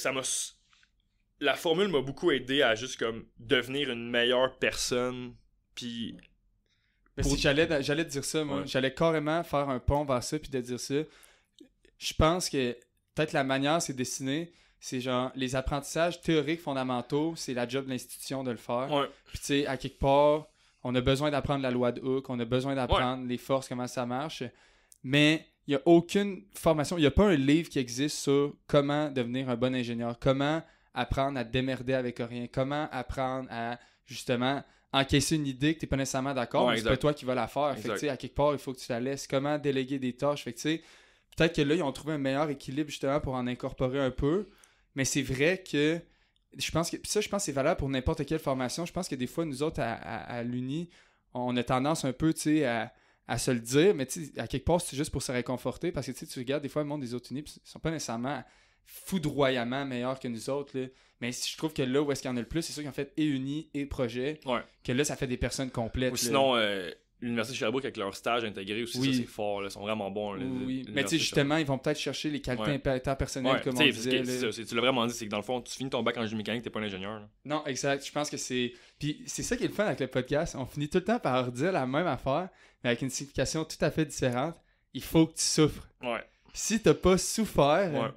la formule m'a beaucoup aidé à juste comme devenir une meilleure personne. Puis. Si j'allais te dire ça, moi. J'allais carrément faire un pont vers ça puis de dire ça. Je pense que peut-être la manière c'est dessiné, c'est genre les apprentissages théoriques fondamentaux, c'est la job de l'institution de le faire. Puis tu sais, à quelque part, on a besoin d'apprendre la loi de Hooke, on a besoin d'apprendre les forces, comment ça marche. Mais il n'y a aucune formation, il n'y a pas un livre qui existe sur comment devenir un bon ingénieur, comment apprendre à te démerder avec rien, comment apprendre à, justement, encaisser une idée que tu n'es pas nécessairement d'accord, mais c'est pas toi qui vas la faire. Fait que, à quelque part, il faut que tu la laisses. Comment déléguer des tâches. Fait que, peut-être que là, ils ont trouvé un meilleur équilibre, justement, pour en incorporer un peu, mais c'est vrai que je pense que c'est valable pour n'importe quelle formation. Je pense que des fois, nous autres, à l'Uni, on a tendance un peu, tu sais, à se le dire, mais tu sais, à quelque part, c'est juste pour se réconforter, parce que tu regardes des fois le monde des autres unis, ils sont pas nécessairement foudroyamment meilleurs que nous autres, là. Mais je trouve que là où est-ce qu'il y en a le plus, c'est sûr qu'ils ont fait et uni et projet, que là, ça fait des personnes complètes. Ou sinon, l'Université de Sherbrooke avec leur stage intégré aussi, ça c'est fort, là. Ils sont vraiment bons. Mais tu sais, justement, ils vont peut-être chercher les qualités interpersonnelles, comme on disait. Tu l'as vraiment dit, c'est que dans le fond, tu finis ton bac en génie mécanique, t'es pas un ingénieur. Là. Non, exact. Je pense que c'est... Puis c'est ça qui est le fun avec le podcast. On finit tout le temps par dire la même affaire, mais avec une signification tout à fait différente. Il faut que tu souffres. Si t'as pas souffert...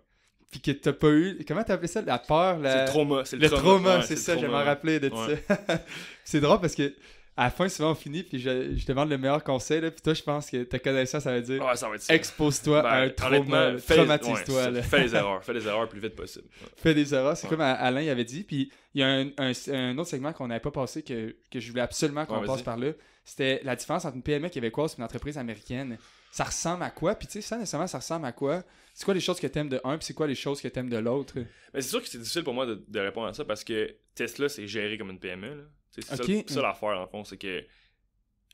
Puis que t'as pas eu... Comment t'as appelé ça? La peur, C'est le trauma. Le trauma, c'est ça, je vais m'en rappeler de ça. C'est drôle parce que à la fin, souvent, on finit, puis je te demande le meilleur conseil, là, puis toi, je pense que ta connaissance, ça veut dire ça va être ça. Expose-toi à un trauma, traumatise-toi. Fais les erreurs le plus vite possible. Fais des erreurs, c'est comme Alain il avait dit, puis il y a un autre segment qu'on n'avait pas passé, que je voulais absolument qu'on passe par là, c'était la différence entre une PME québécoise et une entreprise américaine. Ça ressemble à quoi? Puis tu sais, ça nécessairement, ça ressemble à quoi? C'est quoi les choses que t'aimes de un, puis c'est quoi les choses que t'aimes de l'autre? Mais c'est sûr que c'est difficile pour moi de répondre à ça, parce que Tesla, c'est géré comme une PME, là. C'est ça l'affaire, en fond, c'est que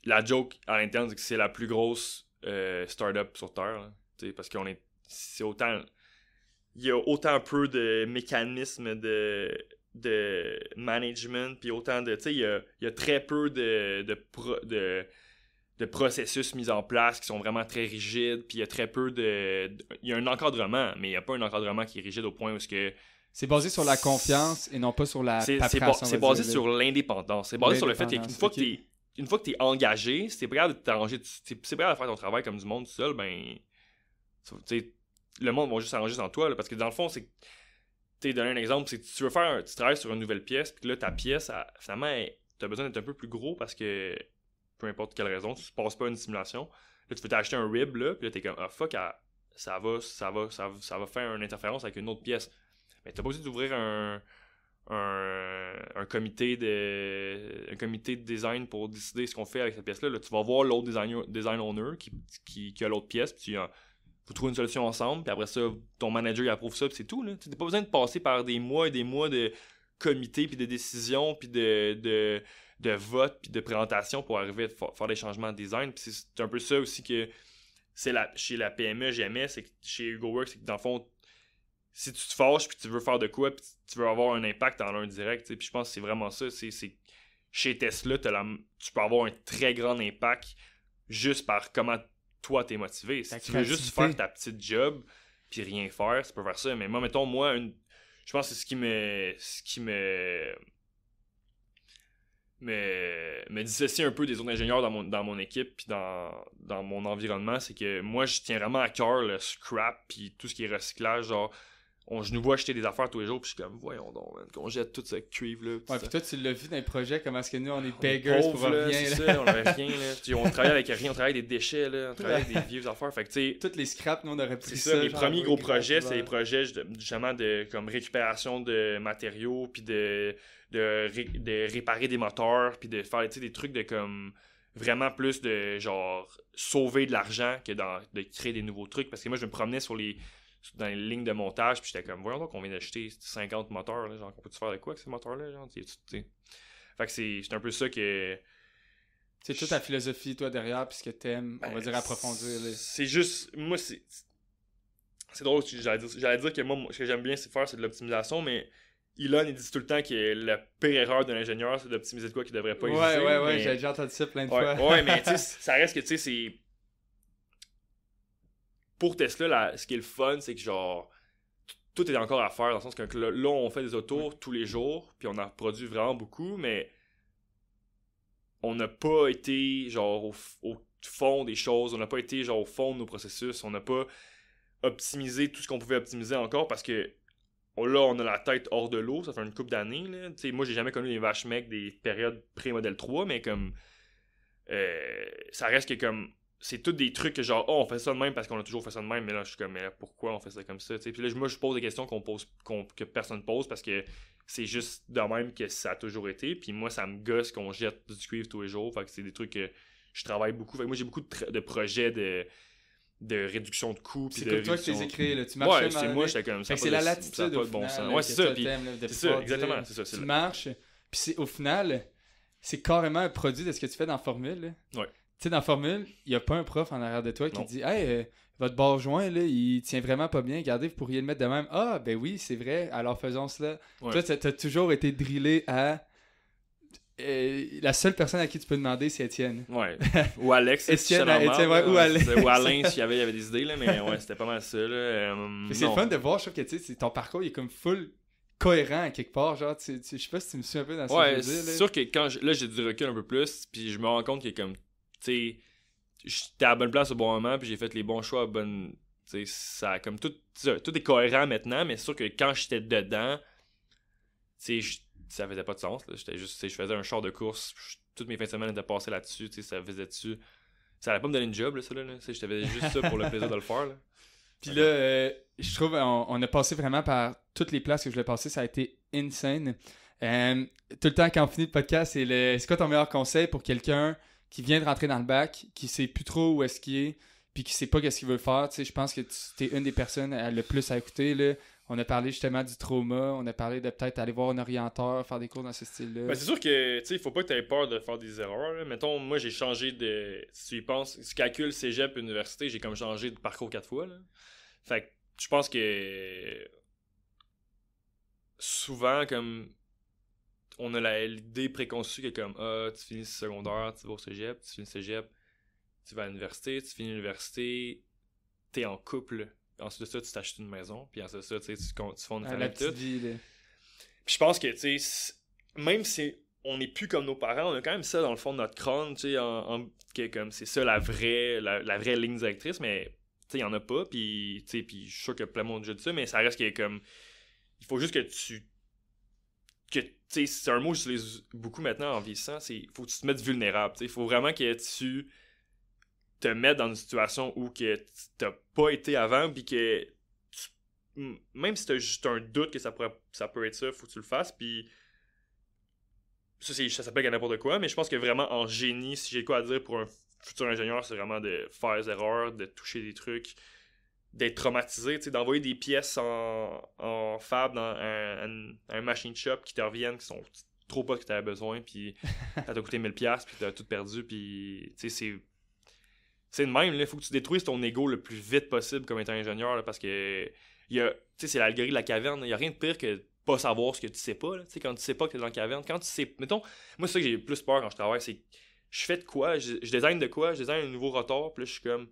la joke à l'interne, c'est que c'est la plus grosse start-up sur Terre, là, parce qu'on est... C'est autant... Il y a autant peu de mécanismes de management, puis autant de... Tu sais, il y a très peu de processus mis en place qui sont vraiment très rigides, puis il y a très peu il y a un encadrement, mais il n'y a pas un encadrement qui est rigide au point où c'est basé sur la confiance et non pas sur la paperasse. C'est basé sur l'indépendance. C'est basé sur le fait qu'une fois que tu es engagé, si tu es prêt à t'arranger, si tu es prêt à faire ton travail comme du monde tout seul, ben le monde va juste s'arranger sans toi, là, parce que dans le fond, c'est que tu donné un exemple, c'est que tu travailles sur une nouvelle pièce, puis là ta pièce, finalement, tu as besoin d'être un peu plus gros parce que peu importe quelle raison, tu ne passes pas une simulation. Là, tu veux t'acheter un rib, là, puis là, t'es comme, ah fuck, ça va faire une interférence avec une autre pièce. Mais t'as pas besoin d'ouvrir un comité de design pour décider ce qu'on fait avec cette pièce-là. Là, tu vas voir l'autre design owner qui a l'autre pièce, puis vous trouvez une solution ensemble, puis après ça, ton manager il approuve ça, puis c'est tout. Tu n'as pas besoin de passer par des mois et des mois de comités, puis de décisions, puis de vote, puis de présentation pour arriver à faire des changements de design. Puis c'est un peu ça aussi que chez la PME, j'aimais, c'est que chez HugoWorks, c'est que dans le fond, si tu te fâches puis tu veux faire de quoi puis tu veux avoir un impact en un direct, puis je pense que c'est vraiment ça, c'est chez Tesla tu peux avoir un très grand impact juste par comment toi t'es motivé. Si tu veux juste faire ta petite job puis rien faire, tu peux faire ça. Mais moi, mettons, je pense que c'est ce qui me dissocie un peu des autres ingénieurs dans mon équipe puis dans mon environnement, c'est que moi je tiens vraiment à cœur le scrap puis tout ce qui est recyclage. Genre je nous vois acheter des affaires tous les jours, puis je suis comme, voyons donc, man, qu'on jette toute cette cuivre-là. Ouais, puis toi, tu l'as vu dans les projets, comment est-ce que nous, on est beggars pour rien. C'est ça, on avait rien, là. On travaille avec rien, on travaille avec des déchets, là. On travaille avec des vieux affaires. Fait que, tu sais. Toutes les scraps, nous, on aurait pris ça. C'est ça, les premiers gros projets, c'est les projets, justement, de comme récupération de matériaux, puis de réparer des moteurs, puis de faire, tu sais, des trucs de comme. Vraiment plus de, genre, sauver de l'argent que de créer des nouveaux trucs. Parce que moi, je me promenais dans les lignes de montage, puis j'étais comme, voyons donc, on vient d'acheter 50 moteurs, là, genre, on peut-tu faire de quoi avec ces moteurs-là, genre, t'sais. Fait que c'est un peu ça que... C'est toute ta philosophie, toi, derrière, puis ce que t'aimes, on va dire, approfondir. C'est juste, moi, c'est drôle, j'allais dire que moi, ce que j'aime bien, c'est de l'optimisation, mais Elon, il dit tout le temps que la pire erreur d'un ingénieur, c'est d'optimiser de quoi qu'il devrait pas utiliser. Ouais, j'ai déjà entendu ça plein de fois. Ouais, mais tu sais, ça reste que, tu sais, c'est... Pour Tesla, ce qui est le fun, c'est que genre tout est encore à faire, dans le sens que là on fait des autos tous les jours, puis on en produit vraiment beaucoup, mais on n'a pas été genre au fond des choses, on n'a pas été genre au fond de nos processus, on n'a pas optimisé tout ce qu'on pouvait optimiser encore, parce que là on a la tête hors de l'eau, ça fait une couple d'années, là. T'sais, moi j'ai jamais connu les vaches mecs des périodes pré-modèle 3, mais comme ça reste que comme c'est tous des trucs que genre, on fait ça de même parce qu'on a toujours fait ça de même, mais là, je suis comme, mais là, pourquoi on fait ça comme ça, tu sais. Puis là, moi, je pose des questions que personne pose parce que c'est juste de même que ça a toujours été. Puis moi, ça me gosse qu'on jette du cuivre tous les jours. Fait que c'est des trucs que je travaille beaucoup. Fait que moi, j'ai beaucoup de projets de réduction de coûts. C'est comme toi que tu les écris, là. Tu marches. Ouais, c'est moi, j'étais comme ça. C'est la latitude. Ça pas de bon sens. Ouais, c'est ça. C'est ça, exactement. Tu marches. Puis au final, c'est carrément un produit de ce que tu fais dans Formule. Ouais. Tu sais, dans Formule, il n'y a pas un prof en arrière de toi qui dit « Hey, votre barre joint, là, il tient vraiment pas bien. Regardez, vous pourriez le mettre de même. » Ah, ben oui, c'est vrai. Alors faisons cela. Ouais. Toi, tu as toujours été drillé à... la seule personne à qui tu peux demander, c'est Étienne. Ouais. Ou Alex. Étienne, ouais, ou Alex. Ou Alain, s'il y avait des idées, là, mais ouais, c'était pas mal ça. Là. C'est le fun de voir, je trouve que tu sais, ton parcours, il est comme full cohérent à quelque part. Genre, je sais pas si tu me suis un peu dans ce que je veux dire. C'est sûr que quand là, j'ai du recul un peu plus, puis je me rends compte qu'il est comme... Tu sais, j'étais à la bonne place au bon moment, puis j'ai fait les bons choix à bonne... Tu sais, ça comme tout est cohérent maintenant, mais c'est sûr que quand j'étais dedans, tu sais, ça faisait pas de sens. Là. J'étais juste, je faisais un char de course, toutes mes fins de semaine étaient passées là-dessus, tu sais, ça faisait dessus. Ça allait pas me donner une job, là, ça, là. Je faisais juste ça pour le plaisir de le faire, là. Puis là, je trouve, on a passé vraiment par toutes les places que je voulais passer, ça a été insane. Tout le temps, quand on finit le podcast, c'est quoi ton meilleur conseil pour quelqu'un qui vient de rentrer dans le bac, qui sait plus trop où est-ce qu'il est, puis qui sait pas qu'est-ce qu'il veut faire? Tu sais, je pense que tu es une des personnes le plus à écouter, là. On a parlé justement du trauma, on a parlé de peut-être aller voir un orienteur, faire des cours dans ce style-là. Ben, c'est sûr que, tu sais, il faut pas que tu aies peur de faire des erreurs, là. Mettons, moi, j'ai changé de... Si tu y penses, si tu calcules cégep, université, j'ai comme changé de parcours 4 fois, là. Fait que je pense que... Souvent, comme... On a l'idée préconçue que comme, tu finis le secondaire, tu vas au cégep, tu finis le cégep, tu vas à l'université, tu finis l'université, t'es en couple, ensuite de ça, tu t'achètes une maison, puis ensuite de ça, tu fondes une famille. La petite vie, là. Puis je pense que, tu sais, même si on n'est plus comme nos parents, on a quand même ça dans le fond de notre crâne, tu sais, comme c'est ça la vraie ligne directrice, mais tu sais, il y en a pas, puis je suis sûr que plein de monde dit ça, mais ça reste que comme, il faut juste que tu sais, c'est un mot que j'utilise beaucoup maintenant en vieillissant, c'est faut que tu te mettes vulnérable, tu sais, il faut vraiment que tu te mettes dans une situation où que t'as pas été avant, puis que même si t'as juste un doute que ça peut être ça, faut que tu le fasses, puis ça s'appelle n'importe quoi, mais je pense que vraiment en génie, si j'ai quoi à dire pour un futur ingénieur, c'est vraiment de faire des erreurs, de toucher des trucs, d'être traumatisé, tu sais, d'envoyer des pièces en fab dans un machine shop qui te reviennent, qui sont trop pas que tu avais besoin, puis ça t'a coûté 1000$, puis t'as tout perdu, puis tu sais, c'est de même, il faut que tu détruises ton ego le plus vite possible comme étant ingénieur, là, parce que tu sais, c'est l'algorithme de la caverne, il y a rien de pire que pas savoir ce que tu sais pas, tu sais, quand tu sais pas que t'es dans la caverne, quand tu sais, mettons, moi c'est ça que j'ai plus peur quand je travaille, c'est je fais de quoi, je design de quoi, je design un nouveau rotor, puis là je suis comme,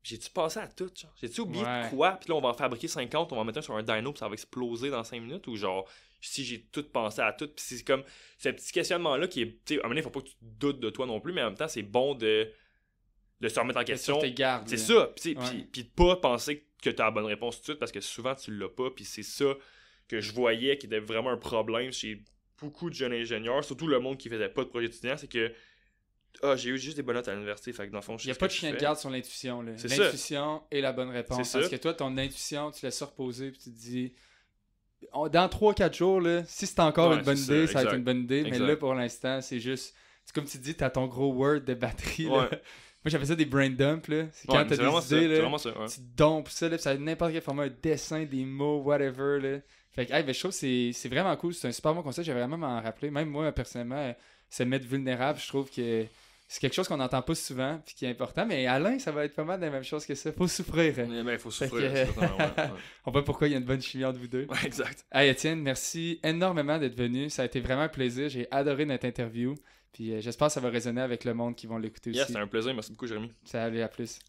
j'ai-tu pensé à tout, genre? J'ai-tu oublié de quoi, puis là on va en fabriquer 50, on va en mettre un sur un dyno, puis ça va exploser dans 5 minutes, ou genre, si j'ai tout pensé à tout, puis c'est comme, ce petit questionnement-là qui est, tu sais, à un moment donné, faut pas que tu doutes de toi non plus, mais en même temps, c'est bon de se remettre en question. Sur tes gardes, c'est ça, puis de pas penser que t'as la bonne réponse tout de suite, parce que souvent tu l'as pas, puis c'est ça que je voyais qui était vraiment un problème chez beaucoup de jeunes ingénieurs, surtout le monde qui faisait pas de projet étudiant, c'est que j'ai eu juste des bonnes notes à l'université, fait que dans le fond, il n'y a pas de chien de garde sur l'intuition, là. C'est l'intuition est la bonne réponse. C'est parce ça. que toi, ton intuition, tu laisses reposer, puis tu te dis, dans 3-4 jours, là, si c'est encore une bonne idée, ça va être une bonne idée, mais là, pour l'instant, c'est juste, c'est comme tu dis, t'as ton gros word de batterie, là. Moi, j'appelle ça des brain dumps, là. C'est quand t'as des idées, là, tu dumpes ça, là, ça a n'importe quel format, un dessin, des mots, whatever, là. Fait que, ben, je trouve que c'est vraiment cool. C'est un super bon conseil. J'avais vraiment m'en rappeler. Même moi, personnellement, se mettre vulnérable, je trouve que c'est quelque chose qu'on n'entend pas souvent puis qui est important. Mais Alain, ça va être pas mal la même chose que ça. Faut souffrir. Il faut souffrir. On voit pourquoi il y a une bonne chimie entre vous deux. Ouais, exact. Hey, Étienne, merci énormément d'être venu. Ça a été vraiment un plaisir. J'ai adoré notre interview. Puis j'espère que ça va résonner avec le monde qui vont l'écouter aussi. C'était un plaisir. Merci beaucoup, Jérémy. Salut, à plus.